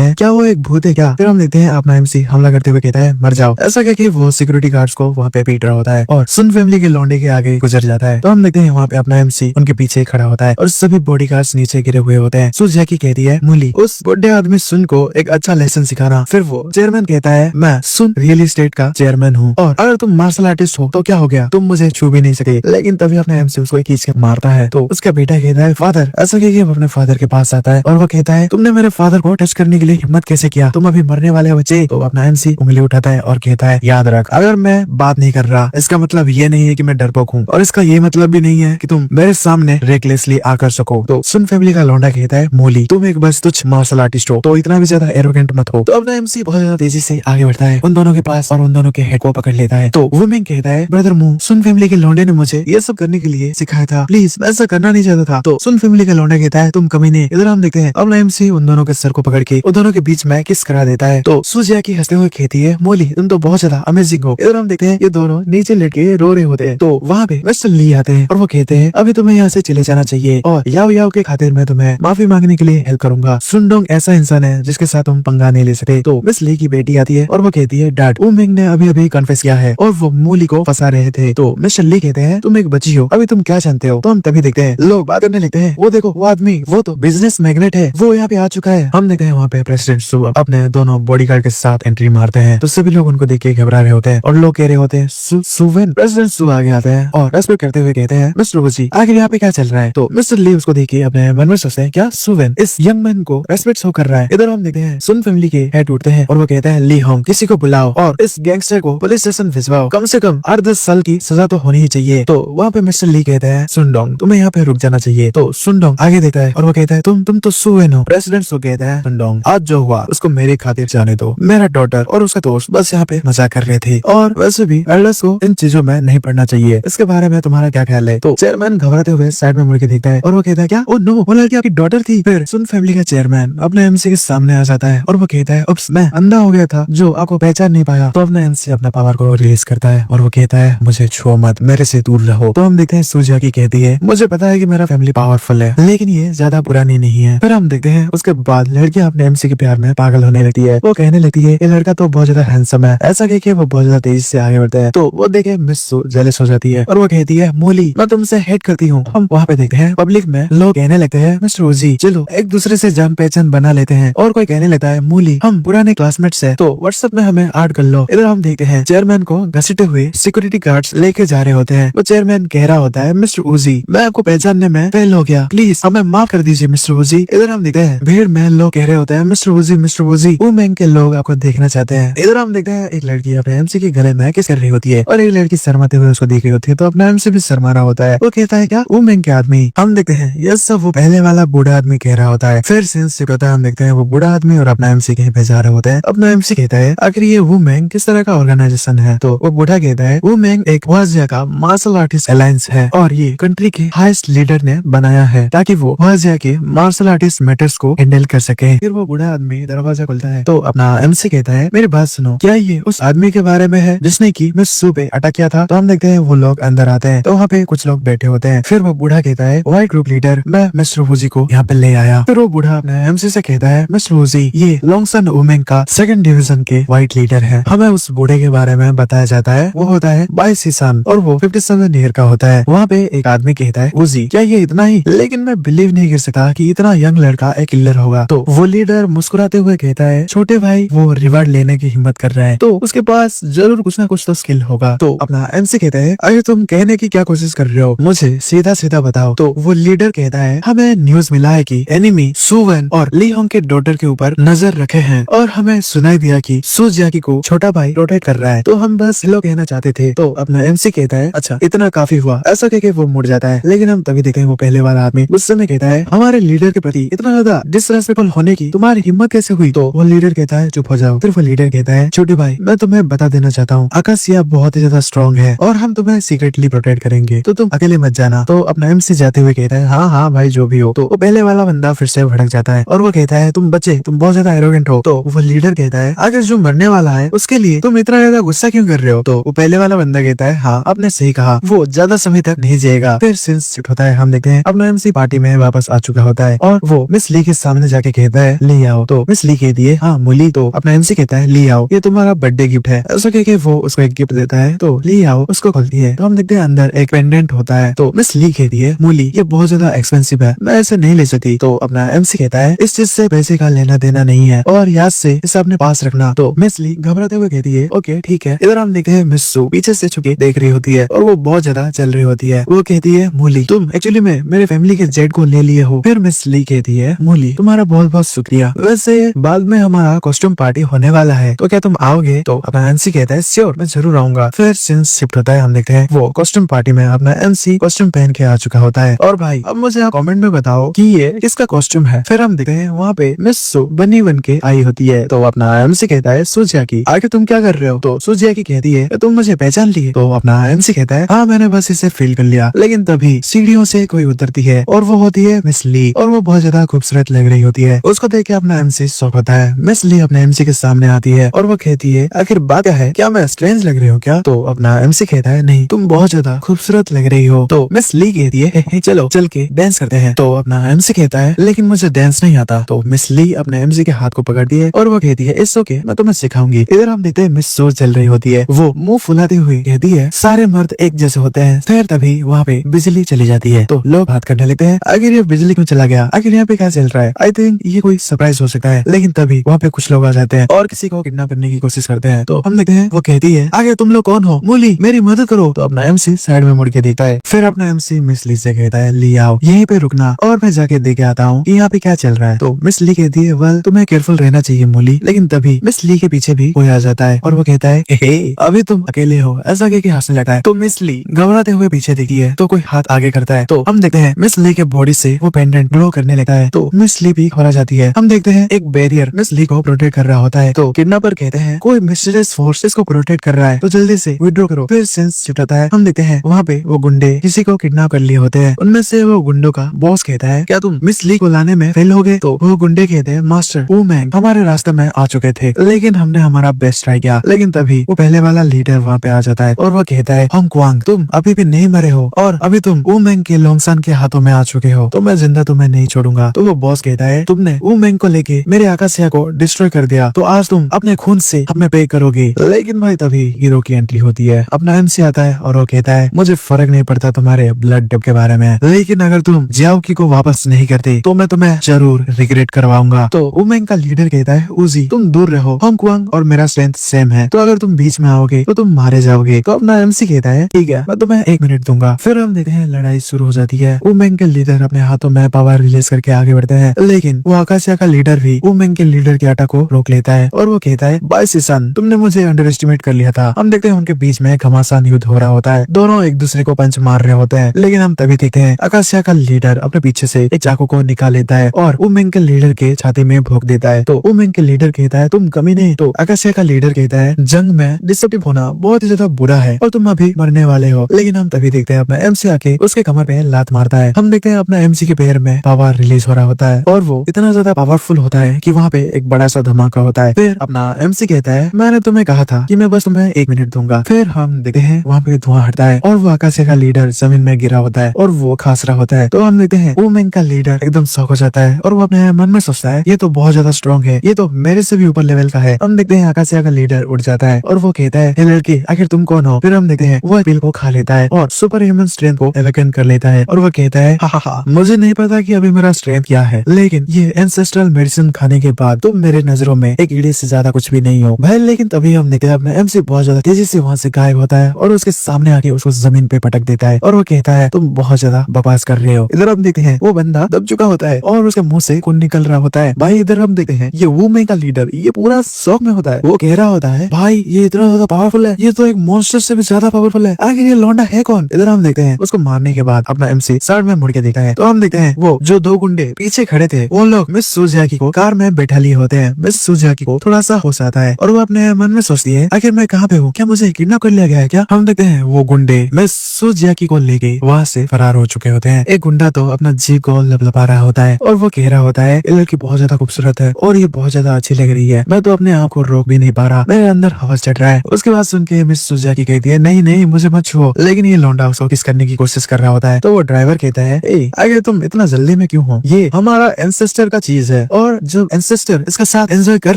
हैं क्या वो एक भूत है क्या? फिर हम देखते हैं अपना एमसी हमला करते हुए कहता है मर जाओ। ऐसा कहकर वो सिक्योरिटी गार्ड्स को वहाँ पे पीट रहा होता है और सुन फैमिली के लौंडे के आगे गुजर जाता है। तो हम देखते हैं वहाँ पे अपना एमसी उनके पीछे खड़ा होता है और सभी बॉडीगार्ड्स नीचे गिरे हुए होते हैं। सूजिया की कहती है मूली उस बुढ़े आदमी सुन को एक अच्छा लेसन सिखाना। फिर वो चेयरमैन कहता है मैं सुन रियल एस्टेट का चेयरमैन हूँ और अगर तुम मार्शल आर्टिस्ट हो तो क्या हो गया तुम मुझे छू भी नहीं सके। लेकिन तभी अपने एमसी उसको खींच के मारता है। तो उसका बेटा कहता है फादर। ऐसा कहकर अपने फादर के पास आता है और वो कहता है तुमने मेरे फादर को टच करने के लिए हिम्मत कैसे किया? तुम अभी मरने वाले हो बच्चे। तो अपना एमसी उंगली उठाता है और कहता है याद रख अगर मैं बात नहीं कर रहा इसका मतलब ये नहीं है कि मैं डरपोक हूँ और इसका ये मतलब भी नहीं है कि तुम मेरे सामने रेकलेसली आकर सको। तो सुन फैमिली का लौंडा कहता है मूली तुम एक बस तुच्छ मार्शल आर्टिस्ट हो तो इतना भी ज्यादा एरोगेंट मत हो। तो अपना एमसी बहुत ज्यादा तेजी से आगे बढ़ता है उन दोनों के पास और उन दोनों के हेड को पकड़ लेता है। तो वुमेन कहता है ब्रदर मुंह सुन फैमिली के लौंडे ने मुझे ये सब करने के लिए सिखाया था, प्लीज मैं ऐसा करना नहीं चाहता था। तो सुन फैमिली का लौंडा कहता है तुम कमीने। इधर हम देखते हैं अपना एमसी उन दोनों के सर को पकड़ के उन दोनों के बीच में किस करा देता है। तो सूजिया की हंसते हुए कहती है मोली तुम तो बहुत ज्यादा अमेजिंग हो। इधर हम देखते हैं ये दोनों नीचे लेट के रो रहे होते हैं। तो वहाँ पे मिस्टर ली आते हैं और वो कहते हैं अभी तुम्हें यहाँ से चले जाना चाहिए और याओ याओ के खातिर मैं तुम्हें माफी मांगने के लिए हेल्प करूंगा। सुनडोंग ऐसा इंसान है जिसके साथ तुम पंगा नहीं ले सकते। तो मिस ली की बेटी आती है और वो कहती है डैड उमिंग ने अभी अभी कन्फेस किया है और वो मूली को फंसा रहे थे। तो मिस्टर ली कहते हैं तुम एक बच्ची हो अभी तुम क्या जानते हो? तो हम तभी देखते हैं लोग बात करने लगते हैं वो देखो वो आदमी वो तो बिजनेस मैग्नेट है वो यहाँ पे आ चुका है। हम देखते हैं वहाँ पे प्रेसिडेंट सू अपने दोनों बॉडीगार्ड के साथ एंट्री मारते हैं। तो सभी लोग उनको देख के घबरा रहे होते हैं और लोग कह रहे होते हैं सुवेन। प्रेसिडेंट सू आगे आते हैं और रेस्पेक्ट करते हुए कहते हैं मिस्टर वुजी आखिर यहाँ पे क्या चल रहा है? तो मिस्टर ली उसको देख के अपने मन में सोचते हैं क्या सुवेन इस यंग मैन को रेस्पेक्ट शो कर रहा है। इधर हम देखते हैं सुन फैमिली के हेड उठते हैं और वो कहते हैं ली होंग किसी को बुलाओ और इस गैंगस्टर को पुलिस स्टेशन भिजवाओ, कम से कम 8-10 साल की सजा तो होनी ही चाहिए। तो वहाँ पे मिस्टर ली कहते हैं सुनडोंग तुम्हें यहाँ पे रुक जाना चाहिए। तो सुनडोंग आगे देखता है और वो कहता है तुम तो सुवेन हो। प्रेसिडेंट सू कहता है सुनडोंग आज जो हुआ उसको मेरे खातिर जाने दो, मेरा डॉटर और उसका दोस्त बस यहाँ पे मजाक कर रहे थे और वैसे भी एल्डर्स को इन चीजों में नहीं पढ़ना चाहिए। इसके बारे में तुम्हारा क्या ख्याल है? तो चेयरमैन घबराते हुए साइड में मुड़ के देखता है और वो कहता है क्या ओ नो वो लड़की आपकी डॉटर थी? फिर सुन फैमिली का चेयरमैन अपने एमसी के सामने आ जाता है और वो कहता है उप्स मैं अंधा हो गया था जो आपको पहचान नहीं पाया। तो अपना एमसी अपना पावर को रिलीज करता है और वो कहता है मुझे छुओ मत, मेरे से दूर रहो। तो हम देखते हैं सूजिया की कहती है मुझे पता है कि मेरा फैमिली पावरफुल है लेकिन ये ज्यादा पुरानी नहीं है। फिर हम देखते हैं उसके बाद लड़कियां अपने एमसी के प्यार में पागल होने लगती है। वो कहने लगती है ये लड़का तो बहुत ज्यादा हैंडसम है, ऐसा कह के वो बहुत ज्यादा तेजी से आगे बढ़ते हैं। तो वो देखे मिस सू जेलस हो जाती है और वो कहती है मोली मैं तुमसे हेट करती हूँ। हम वहाँ पे देखते हैं पब्लिक में लोग कहने लगते हैं मिस्टर ओजी चलो एक दूसरे से जान पहचान बना लेते हैं, और कोई कहने लगता है मोली हम पुराने क्लासमेट्स हैं तो व्हाट्सएप में हमें ऐड कर लो। इधर हम देखते हैं चेयरमैन को घसीटे हुए सिक्योरिटी गार्ड्स लेके जा रहे होते हैं। वो चेयरमैन कह रहा होता है मिस्टर ओजी मैं आपको पहचानने में फेल हो गया, प्लीज हमें माफ कर दीजिए मिस्टर ओजी। इधर हम देखते हैं भीड़ में लोग कह रहे होते हैं मिस्टर ओजी वो मैंग के लोग आपको देखना चाहते हैं। इधर हम देखते हैं एक लड़की अपने एमसी के गले में किस कर रही होती है और एक लड़की शर्माते हुए उसको देख रही होती है, तो अपना एमसी भी शर्मा रहा होता है। वो कहता है क्या वो मैंग के आदमी। हम देखते हैं ये सब वो पहले वाला बूढ़ा आदमी कह रहा होता है। फिर सीन्स शिफ्ट होता है, हम देखते हैं वो बूढ़ा आदमी और अपना एमसी कहीं पे जा रहे होते हैं। अपना एमसी कहता है आखिर ये वो मैंग किस तरह का ऑर्गेनाइजेशन है, तो वो बूढ़ा कहता है वो मैंग एक वाजिया का मार्शल आर्टिस्ट अलायंस है और ये कंट्री के हाईएस्ट लीडर ने बनाया है ताकि वो वाजिया के मार्शल आर्टिस्ट मैटर्स को हैंडल कर सके। फिर वो बूढ़ा आदमी दरवाजा खोलता है तो अपना एमसी कहता है मेरी बात सुनो क्या ये उस आदमी के बारे में है जिसने की मिस सू पे अटैक किया था। तो हम देखते हैं वो लोग अंदर आते हैं तो वहाँ पे कुछ लोग बैठे होते हैं। फिर वो बूढ़ा कहता है व्हाइट ग्रुप लीडर मैं मिस्टर वूजी को यहाँ पे ले आया। फिर वो बूढ़ा अपने एमसी से कहता है मिस्टर वूजी ये लॉन्गसन वुमेन का 2nd डिवीजन के व्हाइट लीडर है। हमें उस बूढ़े के बारे में बताया जाता है वो होता है 22 सन और वो 57 ईयर का होता है। वहाँ पे एक आदमी कहता है वूजी क्या ये इतना ही, लेकिन मैं बिलीव नहीं कर सकता कि इतना यंग लड़का एक किलर होगा। तो वो लीडर मुस्कुराते हुए कहता है छोटे भाई वो रिवार्ड लेने की हिम्मत कर रहा है तो उसके पास जरूर कुछ ना कुछ तो स्किल होगा। तो अपना एमसी कहता है अरे तुम कहने की क्या कोशिश कर रहे हो, मुझे सीधा सीधा बताओ। तो वो लीडर कहता है हमें न्यूज मिला है कि एनिमी सुवन और ली होंग के डॉटर के ऊपर नजर रखे हैं और हमें सुनाई दिया कि सू जियाकी को छोटा भाई रोटेट कर रहा है, तो हम बस हेलो कहना चाहते थे। तो अपना एमसी कहता है अच्छा इतना काफी हुआ, ऐसा कह के वो मुड़ जाता है। लेकिन हम तभी देखते हैं वो पहले वाला आदमी गुस्से में कहता है हमारे लीडर के प्रति इतना ज्यादा डिसरेस्पेक्टफुल होने की तुम्हारी हिम्मत कैसे हुई। तो वो लीडर कहता है चुप हो जाओ। फिर वो लीडर कहता है छोटे भाई मैं तुम्हें बता देना चाहता हूँ आकाशिया बहुत ही ज्यादा स्ट्रॉन्ग है और हम तुम्हें सीक्रेटली प्रोटेक्ट करेंगे तो तुम अकेले मत जाना। तो अपना एमसी जाते हुए कहता है हाँ हाँ भाई जो भी हो। तो वो पहले वाला बंदा फिर से भड़क जाता है और वो कहता है तुम बच्चे तुम बहुत ज्यादा एरोगेंट हो। तो वो लीडर कहता है अगर जो मरने वाला है उसके लिए तुम इतना ज्यादा गुस्सा क्यों कर रहे हो। तो वो पहले वाला बंदा कहता है हाँ आपने सही कहा वो ज्यादा समय तक नहीं जिएगा। फिर सीन्स शिफ्ट होता है, हम देखते हैं अपना एमसी पार्टी में वापस आ चुका होता है और वो मिस ली के सामने जाके कहता है ले आओ। तो मिस ली कहती है हाँ मुली। तो अपना एमसी कहता है ले आओ ये तुम्हारा बर्थडे गिफ्ट है। ऐसा कह के वो उसको एक गिफ्ट देता है तो ले आओ। उसको खोलती है तो हम देखते हैं अंदर एक पेंडेंट होता है। तो मिस ली कहती है मुली ये बहुत ज्यादा एक्सपेंसिव है मैं ऐसे नहीं ले सकती। तो अपना एमसी कहता है इस चीज से पैसे का लेना देना नहीं है और याद से इसे अपने पास रखना। तो मिस ली घबराते हुए कहती है ओके ठीक है। इधर हम देखते हैं मिस सू पीछे से छुपके देख रही होती है और वो बहुत ज्यादा चल रही होती है। वो कहती है मुली तुम एक्चुअली में मेरे फैमिली के जेट को ले लिए हो। फिर मिस ली कहती है मुली तुम्हारा बहुत बहुत शुक्रिया, वैसे बाद में हमारा कॉस्ट्यूम पार्टी होने वाला है तो क्या तुम आओगे। तो अपना एमसी कहता है श्योर मैं जरूर आऊंगा। फिर सीन शिफ्ट होता है, हम देखते हैं वो कॉस्ट्यूम पार्टी में अपना एमसी कॉस्ट्यूम पहन के आ चुका होता है। और भाई अब मुझे आप कमेंट में बताओ कि ये किसका कॉस्ट्यूम है। फिर हम देखते हैं वहाँ पे मिस सू बनी बन के आई होती है। तो अपना एमसी कहता है सुजिया की आगे तुम क्या कर रहे हो। तो सुजिया की कहती है तुम मुझे पहचान लिए। तो अपना एमसी कहता है हाँ मैंने बस इसे फील कर लिया। लेकिन तभी सीढ़ियों से कोई उतरती है और वो होती है मिस ली और वो बहुत ज्यादा खूबसूरत लग रही होती है। उसको देख के अपना एमसी शॉक होता है। मिस ली अपने एमसी के सामने आती है और वो कहती है आखिर बात क्या है, क्या मैं स्ट्रेंज लग रही हूँ क्या। तो अपना एमसी कहता है नहीं तुम बहुत ज्यादा खूबसूरत लग रही हो। तो मिस ली कहती है हे, चलो चल के डांस करते हैं। तो अपना एमसी कहता है लेकिन मुझे डांस नहीं आता। तो मिस ली अपने एमसी के हाथ को पकड़ती है और वो कहती है इट्स ओके मैं तुम्हें सिखाऊंगी। इधर हम देखते हैं मिस सू चल रही होती है, वो मुंह फुलाती हुई कहती है सारे मर्द एक जैसे होते हैं। फिर तभी वहाँ पे बिजली चली जाती है तो लोग बात करने लगते हैं आखिर ये बिजली क्यों चला गया, आखिर यहाँ पे क्या चल रहा है। आई थिंक ये कोई सरप्राइज हो सकता है। लेकिन तभी वहाँ पे कुछ लोग आ जाते हैं और किसी को किडनैप करने की कोशिश करते हैं। तो हम देखते हैं वो कहती है आगे तुम लोग कौन हो, मूली मेरी मदद करो। तो अपना एमसी साइड में मुड़ के देखता है। फिर अपना एमसी मिस ली से कहता है ली आओ यहीं पे रुकना और मैं जाके देखे आता हूँ कि यहाँ पे क्या चल रहा है। तो मिस ली कहती है वेल तुम्हें केयरफुल रहना चाहिए मूली। लेकिन तभी मिस ली के पीछे भी कोई आ जाता है और वो कहता है हे अभी तुम अकेले हो, ऐसा कह के हंसने लगता है। तो मिस ली घबराते हुए पीछे देखती है तो कोई हाथ आगे करता है। तो हम देखते हैं मिस ली के बॉडी से वो पेंडेंट ग्लो करने लगता है। तो मिस ली भी घबरा जाती है। हम देखते हैं एक बैरियर मिस ली को प्रोटेक्ट कर रहा होता है। तो किडनैपर कहते हैं कोई मिस्टीरियस फोर्स इसको प्रोटेक्ट कर रहा है तो जल्दी से विड्रॉ करो। फिर सेंस शिफ्ट होता है, हम देखते हैं वहाँ पे वो गुंडे किसी को किडनैप कर लिए होते हैं। उनमें से वो गुंडों का बॉस कहता है क्या तुम मिस ली को लाने में फेल हो गए। तो वो गुंडे कहते हैं मास्टर वो मैंग हमारे रास्ते में आ चुके थे लेकिन हमने हमारा बेस्ट ट्राई किया। लेकिन तभी वो पहले वाला लीडर वहाँ पे आ जाता है और वो कहता है हम क्वांग तुम अभी भी नहीं मरे हो और अभी तुम वो मैंग के लोंगसान के हाथों में आ चुके हो तो मैं जिंदा तुम्हें नहीं छोड़ूंगा। तो वो बॉस कहता है तुमने वो मैंग को लेके मेरे आकाशिया को डिस्ट्रॉय कर दिया तो आज तुम अपने खून से अपने पे करोगी। लेकिन भाई तभी हीरो की एंट्री होती है। अपना एमसी आता है और वो कहता है मुझे फर्क नहीं पड़ता तुम्हारे ब्लड टेप के बारे में, लेकिन अगर तुम जियाओकी को वापस नहीं करते तो मैं तुम्हें जरूर रिग्रेट करवाऊंगा। तो वुमेंग का लीडर कहता है उजी तुम दूर रहो, होंगक्वांग और मेरा स्ट्रेंथ सेम है, तो अगर तुम बीच में आओगे तो तुम मारे जाओगे। तो अपना एमसी कहता है ठीक है मैं तुम्हें 1 मिनट दूंगा। फिर हम देखते हैं लड़ाई शुरू हो जाती है। वुमेंग के लीडर अपने हाथों में पावर रिलीज करके आगे बढ़ते हैं, लेकिन वो आकाशिया का लीडर भी वुमेंग के लीडर के अटैक को रोक लेता है और वो कहता है बाय सीसन तुमने मुझे अंडर एस्टिमेट कर लिया था। हम देखते हैं उनके बीच में घमासान युद्ध हो रहा होता है, दोनों एक दूसरे को पंच मार रहे होते हैं, लेकिन हम तभी देखते हैं आकाशिया का लीडर अपने पीछे से एक चाकू को निकाल लेता है और वुमेंग के लीडर के छाती में भोंक देता है। तो वुमेंग के लीडर कहता है तुम कमीने। तो आकाशिया का लीडर कहता है जंग में डिस्ट्रक्टिव होना बहुत ही ज्यादा बुरा है और तुम अभी मरने वाले हो। लेकिन हम तभी देखते हैं अपना एमसी आके उसके कमर पे लात मारता है। हम देखते हैं अपना एमसी के पैर में पावर रिलीज हो रहा होता है और वो इतना ज्यादा पावरफुल होता है कि वहाँ पे एक बड़ा सा धमाका होता है। फिर अपना एमसी कहता है मैंने तुम्हें कहा था कि मैं बस तुम्हें 1 मिनट दूंगा। फिर हम देखते हैं वहाँ पे धुआं हटता है और वो आकाशिया का लीडर जमीन में गिरा होता है और वो खास रहा होता है। तो हम देखते हैं वुमेंग का लीडर एकदम शॉक हो जाता है और वो अपने मन में सोचता है ये तो बहुत ज्यादा स्ट्रॉन्ग है, ये तो मेरे से भी ऊपर लेवल का है। हम देखते हैं आकाशिया का लीडर उठ जाता है और वो कहता है लड़की आखिर तुम कौन हो। फिर हम देखते हैं वो पिल को खा लेता है और सुपर ह्यूमन स्ट्रेंथ को एवेकन कर लेता है और वो कहता है हा मुझे नहीं पता कि अभी मेरा स्ट्रेंथ क्या है, लेकिन ये एंसेस्ट्रल मेडिसिन खाने के बाद तुम मेरे नजरों में एक ईडे से ज्यादा कुछ भी नहीं हो भाई। लेकिन तभी हम देखते हैं अपना एमसी बहुत ज्यादा तेजी से वहाँ से गायब होता है और उसके सामने आके उसको जमीन पे पटक देता है और वो कहता है तुम बहुत ज्यादा बकवास कर रहे हो। इधर हम देखते हैं वो बंदा दब चुका होता है और उसके मुंह से खून निकल रहा होता है। भाई इधर हम देखते हैं ये वुमेंग का लीडर ये पूरा शौक में होता है, वो कह रहा होता है भाई ये इतना ज्यादा पावरफुल है, ये तो एक मॉन्स्टर से भी ज्यादा पावरफुल है, आखिर ये लौंडा है कौन। इधर हम देखते हैं उसको मारने के बाद अपना एमसी साइड में मुड़ के देखता है तो हम देखते हैं वो जो 2 गुंडे पीछे खड़े थे वो लोग मिस सुजियाकी को कार में बैठा लिए होते हैं। मिस सुजियाकी को थोड़ा सा होश आता है और वो अपने मन में सोचती है आखिर मैं कहाँ पे हूँ, क्या मुझे किडनैप कर लिया गया है क्या। हम देखते हैं वो गुंडे मिस सुजियाकी को लेके वहाँ से फरार हो चुके होते हैं। एक गुंडा तो अपना जीभ को लपलपा रहा होता है और वो कह रहा होता है ये लड़की बहुत ज्यादा खूबसूरत है और ये बहुत ज्यादा अच्छी लग रही है, मैं तो अपने आप को रोक भी नहीं पा रहा, मेरे अंदर हवस चढ़ रहा है। उसके बाद सुन के मिस सुजियाकी कहती है नहीं नहीं मुझे मत छुओ, लेकिन ये लौंडा उसको किस करने की कोशिश कर रहा होता है। तो वो ड्राइवर कहता है आगे तुम इतना जल्दी में क्यों हो, ये हमारा एंसेस्टर का चीज है और जब एंसेस्टर इसका साथ एंजॉय कर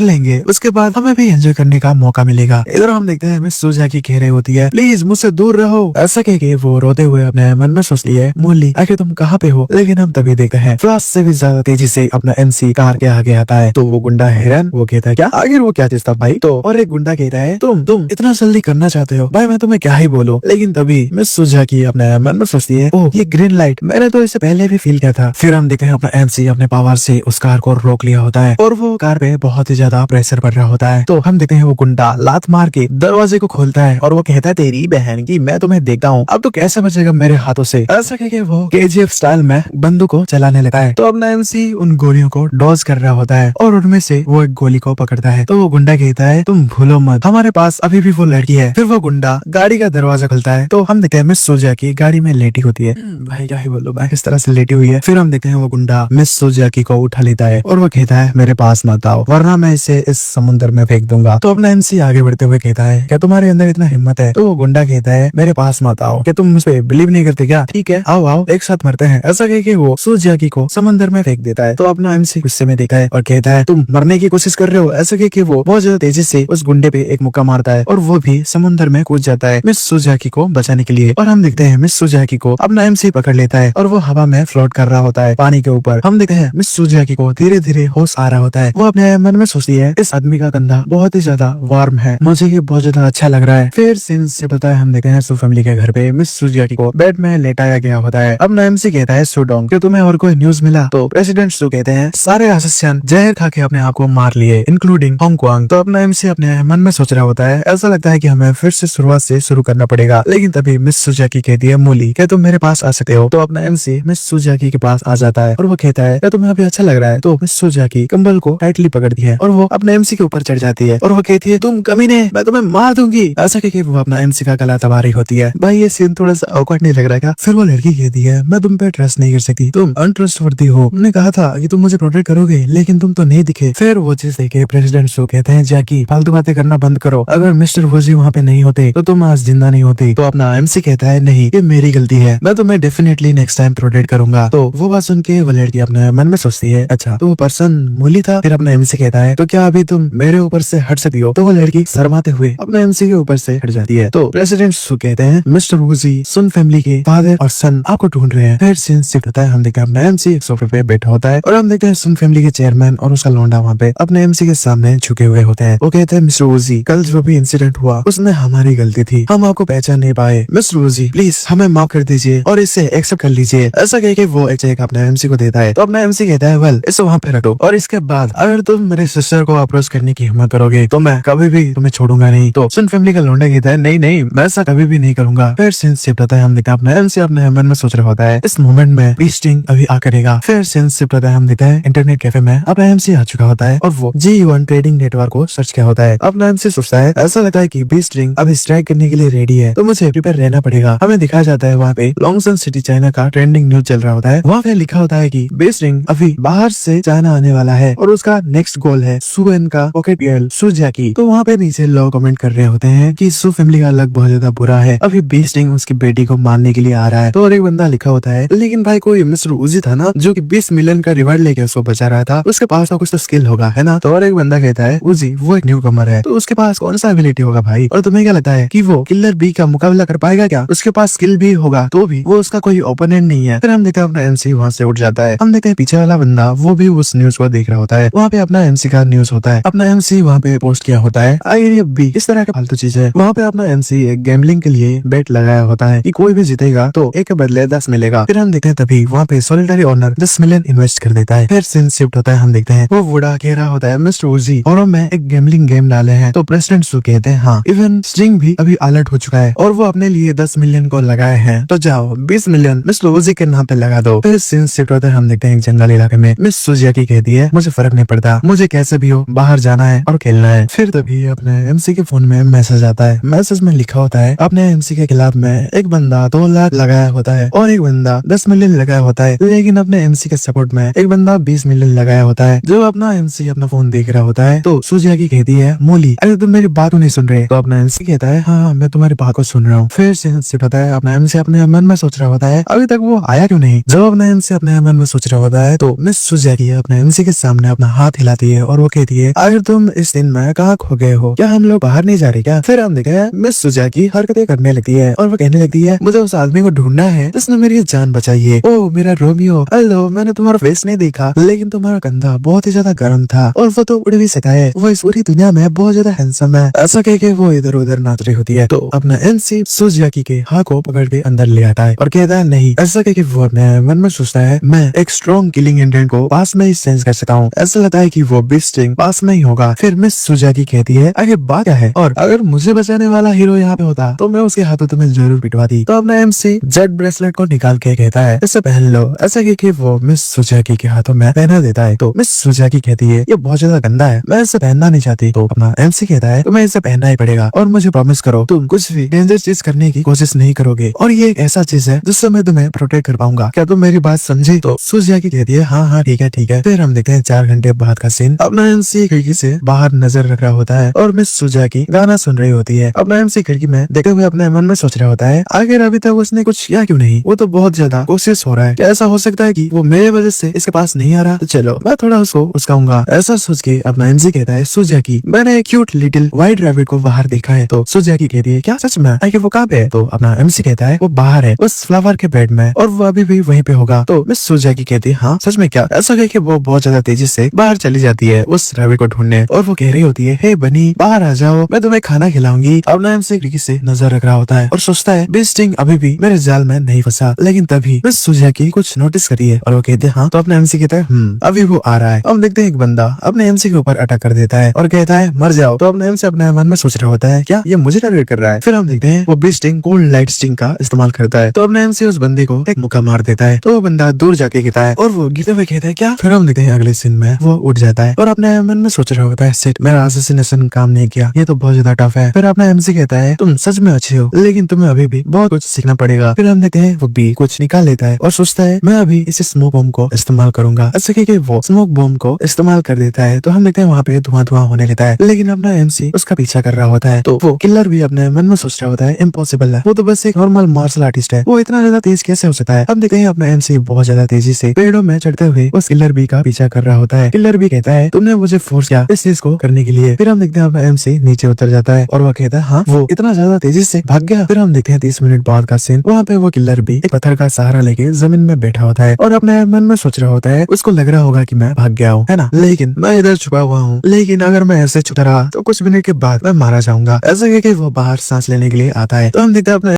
लेंगे उसके बाद हमें भी एंजॉय करने का मौका मिलेगा। इधर हम देखते हैं मिस सुजियाकी कह रही होती है प्लीज मुझसे दूर रहो। ऐसा कह के वो रोते हुए अपने मन में सोचती है मोली आखिर तुम कहाँ पे हो। लेकिन हम तभी देखते हैं फ्लाश से भी ज्यादा तेजी से अपना एमसी कार के आगे आता है। तो वो गुंडा हैरान, वो कहता है क्या आखिर वो क्या चीज था भाई। तो और एक गुंडा कहता है तुम इतना जल्दी करना चाहते हो भाई, मैं तुम्हें क्या ही बोलूं। लेकिन तभी मिस सुजियाकी अपने मन में सोचती है ओह ये ग्रीन लाइट मैंने तो इसे पहले भी फील किया था। फिर हम देखते हैं अपना एमसी अपने पावर से उस कार को रोक लिया होता है और वो कार पे बहुत ही ज्यादा प्रेशर पड़ रहा होता है। तो हम देखते हैं वो गुंडा लात मार के दरवाजे को खोलता है और वो कहता है तेरी बहन की मैं तुम्हें देखता हूँ, अब तो कैसे बचेगा मेरे हाथों से। ऐसा कह के वो केजीएफ स्टाइल में बंदूक को चलाने लगता है। तो अपना एमसी उन गोलियों को डॉज कर रहा होता है और उनमें से वो एक गोली को पकड़ता है। तो वो गुंडा कहता है तुम भूलो मत हमारे पास अभी भी वो लड़की है। फिर वो गुंडा गाड़ी का दरवाजा खुलता है तो हम देखते हैं मिस सुजियाकी गाड़ी में लेटी होती है। भाई क्या ही बोलो भाई किस तरह से लेटी हुई है। फिर हम देखते हैं वो गुंडा मिस सुजियाकी को उठा लेता है और वो कहता है मेरे पास मत आओ वरना मैं इसे इस समुद्र में फेंक दूंगा। तो अपना एमसी आगे बढ़ते हुए कहता है क्या तुम्हारे अंदर इतना हिम्मत है। तो वो गुंडा कहता है मेरे पास मत आओ, क्या तुम मुझ पे बिलीव नहीं करते क्या, ठीक है आओ आओ एक साथ मरते हैं। ऐसा कह के वो सुजियाकी को समंदर में फेंक देता है। तो अपना एमसी गुस्से में देखा है और कहता है तुम मरने की कोशिश कर रहे हो। ऐसा कह के वो बहुत ज्यादा तेजी से उस गुंडे पे एक मुक्का मारता है और वो भी समुद्र में कूद जाता है मिस सुजियाकी को बचाने के लिए। और हम देखते हैं मिस सुजियाकी को अपना एमसी पकड़ लेता है और वो हवा में फ्लोट कर रहा होता है पानी के ऊपर। हम देखते हैं मिस सुजियाकी को धीरे धीरे होश आ रहा होता है। वो अपने मन में सोचती है इस आदमी का कंधा बहुत ही ज्यादा वार्म है, मुझे ये बहुत ज्यादा अच्छा लग रहा है। फिर सीन से पता है हम देखते हैं सू फैमिली के घर पे मिस सुजियाकी को बेड में लेटाया गया होता है। अब एमसी कहता है सुडोंग कि तुम्हें और कोई न्यूज मिला। तो प्रेसिडेंट सू कहते हैं सारे असिस्टेंट जहर खा के अपने आप को मार लिए इंक्लूडिंग होंगक्वांग। तो अपना एमसी अपने मन में सोच रहा होता है ऐसा लगता है कि हमें फिर से शुरुआत से शुरू करना पड़ेगा। लेकिन तभी मिस सुजियाकी कहती है मोली क्या तुम मेरे पास आ सकते हो। तो अपना एमसी मिस सुजियाकी के पास आ जाता है और वो कहता है क्या तुम्हें अभी अच्छा लग रहा है। तो मिस सुजियाकी कंबल को टाइटली पकड़ती है और वो अपने एमसी के ऊपर चढ़ जाती है और वो कहती है तुम कमीने मैं तुम्हें मार दूंगी। ऐसा कह के वो अपना एमसी का गला दबा रही होती है। भाई ये सीन थोड़ा सा awkward नहीं लग रहा है। फिर वो लड़की कहती है मैं तुम पे ट्रस्ट नहीं कर सकती, तुम अनट्रस्टवर्दी हो, तुमने कहा था कि तुम मुझे प्रोटेक्ट करोगे लेकिन तुम तो नहीं दिखे। फिर वो चीज देखे प्रेसिडेंट सू कहते हैं जैकी फालतू बातें करना बंद करो, अगर मिस्टर वोजी वहाँ पे नहीं होते तो तुम आज जिंदा नहीं होती। तो अपना एमसी कहता है नहीं ये मेरी गलती है, मैं तुम्हें डेफिनेटली नेक्स्ट टाइम प्रोटेक्ट करूंगा। तो वो बात सुन के वो लड़की अपने मन में सोचती है अच्छा तो वो पर्सन मूली था। फिर अपना एमसी कहता है तो क्या अभी तुम मेरे ऊपर से हट सकती हो। तो वो लड़की शर्माते हुए अपने एमसी के ऊपर से हट जाती है। तो प्रेसिडेंट सु कहते हैं मिस्टर वूजी सुन फैमिली के फादर और सन आपको ढूंढ रहे हैं। फिर सीन शिफ्ट होता है, हम देखते हैं अपना एमसी एक सोफे पे बैठा होता है और हम देखते हैं सुन फैमिली के चेयरमैन और उसका लौंडा वहाँ पे अपने एमसी के सामने झुके हुए होते हैं। वो कहते हैं मिस्टर वूजी कल जो भी इंसिडेंट हुआ उसमें हमारी गलती थी, हम आपको पहचान नहीं पाए। मिस्टर वूजी प्लीज हमें माफ कर दीजिए और इसे एक्सेप्ट कर लीजिए। ऐसा कह के वो एक चेक अपने एमसी को देता है। तो अपना एमसी कहता है वेल इसे वहाँ पे रखो और इसके बाद अगर तुम मेरे सिस्टर को अप्रोच करने की हिम्मत करोगे तो मैं कभी भी तुम्हें छोड़ूंगा नहीं। तो सुन फैमिली का लौंडा कहता है नहीं नहीं मैं ऐसा कभी भी नहीं करूंगा। फिर सीन शिफ्ट होता है, हम देखते हैं अपना एमसी अपने मन में सोच रहा होता है इस मोमेंट में बीस्टिंग अभी आ करेगा। फिर सीन शिफ्ट होता है, हम देखते हैं इंटरनेट कैफे में अपना एमसी आ चुका होता है और वो G1 ट्रेडिंग नेटवर्क को सर्च किया होता है। अपना एमसी सोचता है ऐसा लगता है कि बीस्टिंग अब स्ट्राइक करने के लिए रेडी है तो मुझे प्रिपेयर रहना पड़ेगा। हमें दिखाया जाता है वहाँ पे लॉन्गसन सिटी चाइना का ट्रेंडिंग न्यूज चल रहा होता है। वहाँ पे लिखा होता है कि बीस्टिंग अभी बाहर से चाइना आने वाला है और उसका नेक्स्ट गोल है सुएन का पॉकेट गर्ल सुजाकी। तो वहाँ पे नीचे लोग कमेंट कर रहे होते हैं कि सु फैमिली का लक बहुत ज्यादा बुरा है, अभी बीस्टिंग उसकी बेटी को मारने के लिए आ रहा है। तो और एक बंदा लिखा होता है लेकिन भाई कोई मिस्टर उजी था ना जो कि 20 मिलियन का रिवार्ड लेके उसको बचा रहा था, उसके पास तो कुछ तो स्किल होगा है ना। तो और एक बंदा कहता है उजी वो एक न्यू कमर है तो उसके पास कौन सा एबिलिटी होगा भाई, और तुम्हें क्या लगता है कि वो किलर बी का मुकाबला कर पाएगा क्या? उसके पास स्किल भी होगा तो भी वो उसका कोई ओपोनेंट नहीं है। फिर हम देखते हैं अपना एमसी वहाँ से उठ जाता है। हम देखते हैं पीछे वाला बंदा वो भी उस न्यूज को देख रहा होता है। वहाँ पे अपना एमसी का न्यूज होता है, अपना एमसी वहाँ पे पोस्ट किया होता है IRFB इस तरह का फालतू चीज है। वहाँ पे अपना एमसी एक गैम्बलिंग के लिए बेट लगाया होता है कि कोई भी जीतेगा तो एक के बदले 10 मिलेगा। फिर हम देखते हैं तभी वहाँ पे सॉलिटरी ओनर 10 मिलियन इन्वेस्ट कर देता है। फिर सीन शिफ्ट होता है, हम देखते हैं वो बूढ़ा कह रहा होता है मिस्टर उजी और मैं एक गैम्बलिंग गेम डाले हैं। तो प्रेसिडेंट सु कहते हैं हाँ इवन स्ट्रिंग भी अभी अलर्ट हो चुका है और वो अपने लिए 10 मिलियन को लगाए हैं तो जाओ 20 मिलियन मिस्टर उजी के नाम पे लगा दो। फिर सीन शिफ्ट होता है, हम देखते हैं एक जंगल इलाके में मिस सुजाकी कहती है मुझे फर्क नहीं पड़ता, मुझे कैसे भी हो बाहर जाना है और खेलना है। फिर तभी अपने एमसी के फोन में मैसेज आता है, मैसेज में लिखा होता है अपने एमसी के खिलाफ में एक बंदा 2 लाख लगाया होता है और एक बंदा 10 मिलियन लगाया होता है, लेकिन अपने एमसी के सपोर्ट में एक बंदा 20 मिलियन लगाया होता है। जो अपना एमसी अपना फोन देख रहा होता है तो सुजाकी कहती है मोली अरे तुम मेरी बात नहीं सुन रहे। तो अपना एमसी कहता है हाँ मैं तुम्हारी बात को सुन रहा हूँ। फिर शिफ्ट होता है, अपना एमसी अपने मन में सोच रहा होता है अभी तक वो आया क्यों नहीं। जब अपना एमसी अपने मन में सोच रहा होता है तो मिस सुजाकी अपने एमसी के सामने अपना हाथ हिलाती है और वो कहती है अगर तुम इस दिन में कहाँ खो गए हो, क्या हम लोग बाहर नहीं जा रहे क्या? फिर हम देखते हैं मिस सुजाकी हरकतें करने लगती है और वो कहने लगती है मुझे उस आदमी को ढूंढना है जिसने मेरी जान बचाई है। ओ मेरा रोमियो, हेलो मैंने तुम्हारा फेस नहीं देखा लेकिन तुम्हारा कंधा बहुत ही ज्यादा गर्म था और वो तो उड़ भी सकता है, वो इस पूरी दुनिया में बहुत ज्यादा हैंडसम है। ऐसा कह के वो इधर उधर नाच रही होती है। तो अपना एमसी सुजाकी के हाथ को पकड़ के अंदर ले आता है और कहता है नहीं। ऐसा कह के वो अपने मन में सोचता है मैं एक स्ट्रॉन्ग किलिंग इंटेंट को पास में ही सेंस कर सकता हूँ। ऐसा लगता है कि वो बीस्टिंग पास में ही होगा। फिर मिस सुजाकी कहती है आगे बात क्या है, और अगर मुझे बचाने वाला हीरो यहाँ पे होता तो मैं उसके हाथों तुम्हें जरूर पिटवाती। तो अपना एमसी जेड ब्रेसलेट को निकाल के कहता है इसे पहन लो। ऐसा कह के वो मिस सुजाकी के हाथों में पहना देता है। तो मिस सुजाकी कहती है ये बहुत ज्यादा गंदा है, मैं इसे पहनना नहीं चाहती। तो अपना एमसी कहता है तुम्हें इसे पहनना ही पड़ेगा और मुझे प्रॉमिस करो तुम कुछ भी डेंजर चीज करने की कोशिश नहीं करोगे और ये एक ऐसा चीज है जिससे मैं तुम्हें प्रोटेक्ट कर पाऊंगा, क्या तुम मेरी बात समझी? तो सुजाकी कहती है हाँ हाँ ठीक है ठीक है। फिर हम देखते हैं 4 घंटे बाद का सीन। अपना एमसी खिड़की से बाहर नजर रख रहा होता है और मिस सुजाकी गाना सुन रही होती है। अपना एमसी खिड़की में देखते हुए अपने मन में सोच रहा होता है आखिर अभी तक उसने कुछ किया क्यों नहीं, वो तो बहुत ज्यादा कोशिश हो रहा है, क्या ऐसा हो सकता है कि वो मेरे वजह से इसके पास नहीं आ रहा, तो चलो मैं थोड़ा उसको उस्काऊंगा। ऐसा सोच के अपना एमसी कहता है सुजाकी मैंने एक क्यूट लिटिल व्हाइट रैबिट को बाहर देखा है। तो सुजाकी कहती है क्या सच में, आखिर वो कहाँ पे है? तो अपना एमसी कहता है वो बाहर है उस फ्लावर के बेड में और वो अभी भी वहीं पे होगा। तो मिस सुजाकी कहती है हाँ सच में क्या? ऐसा कह के वो बहुत ज्यादा तेजी से बाहर चली जाती है उस रैबिट को ढूंढने और वो कह रही होती है हे बनी बाहर आ जाओ मैं तुम्हें खाना खिलाऊंगी। अपना एमसी खिड़की से नजर रख रहा होता है और सोचता है बीस्टिंग अभी भी मेरे जाल में नहीं फंसा, लेकिन तभी मिस सुजाकी कुछ नोटिस करी है और वो कहते हैं हाँ। तो अपना एमसी कहता है अभी वो आ रहा है। हम देखते हैं एक बंदा अपने एमसी के ऊपर अटैक कर देता है और कहता है मर जाओ। तो अपना एमसी अपने मन में सोच रहा होता है क्या ये मुझे टारगेट कर रहा है। फिर हम देखते हैं वो बीस्टिंग कोल्ड लाइट स्टिंग का इस्तेमाल करता है। तो अपना एमसी उस बंदे को एक मुक्का मार देता है तो वो बंदा दूर जाके गिरता है और वो गिरते हुए कहता है क्या। फिर हम देखते हैं अगले सीन में वो उठ जाता है और अपने मन में सोच रहा होता है सेट मेरा असैसिनेशन काम नहीं किया, ये तो बहुत ज्यादा टफ है। फिर अपना एमसी कहता है तुम सच में अच्छे हो लेकिन तुम्हें अभी भी बहुत कुछ सीखना पड़ेगा। फिर हम देखते हैं वो भी कुछ निकाल लेता है और सोचता है मैं अभी इस स्मोक बम को इस्तेमाल करूंगा। ऐसे कि वो स्मोक बम को इस्तेमाल कर देता है। तो हम देखते हैं वहाँ पे धुआं धुआं होने लगता है, लेकिन अपना एमसी उसका पीछा कर रहा होता है। तो वो किलर भी अपने मन में सोच रहा होता है इम्पॉसिबल है, वो तो बस एक नॉर्मल मार्शल आर्टिस्ट है, वो इतना ज्यादा तेज कैसे हो सकता है। हम देखते हैं अपना एमसी बहुत ज्यादा तेजी से पेड़ों में चढ़ते हुए उस किलर बी का पीछा कर रहा होता है। किलर बी कहता है तुमने मुझे फोर्स किया इस चीज को करने के लिए। फिर हम देखते हैं अपना MC नीचे उतर जाता है और वो कहता है हाँ वो इतना ज्यादा तेजी से भाग गया। फिर हम देखते हैं 30 मिनट बाद का सीन। वहाँ पे वो किलर भी एक पत्थर का सहारा लेके जमीन में बैठा होता है और अपने मन में सोच रहा होता है, उसको लग रहा होगा कि मैं भाग गया हूँ, है ना, लेकिन मैं इधर छुपा हुआ हूँ, लेकिन अगर मैं ऐसे छुपा रहा तो कुछ मिनट के बाद मैं मारा जाऊंगा। ऐसा कह के वो बाहर सांस लेने के लिए आता है। तो हम देखते हैं अपने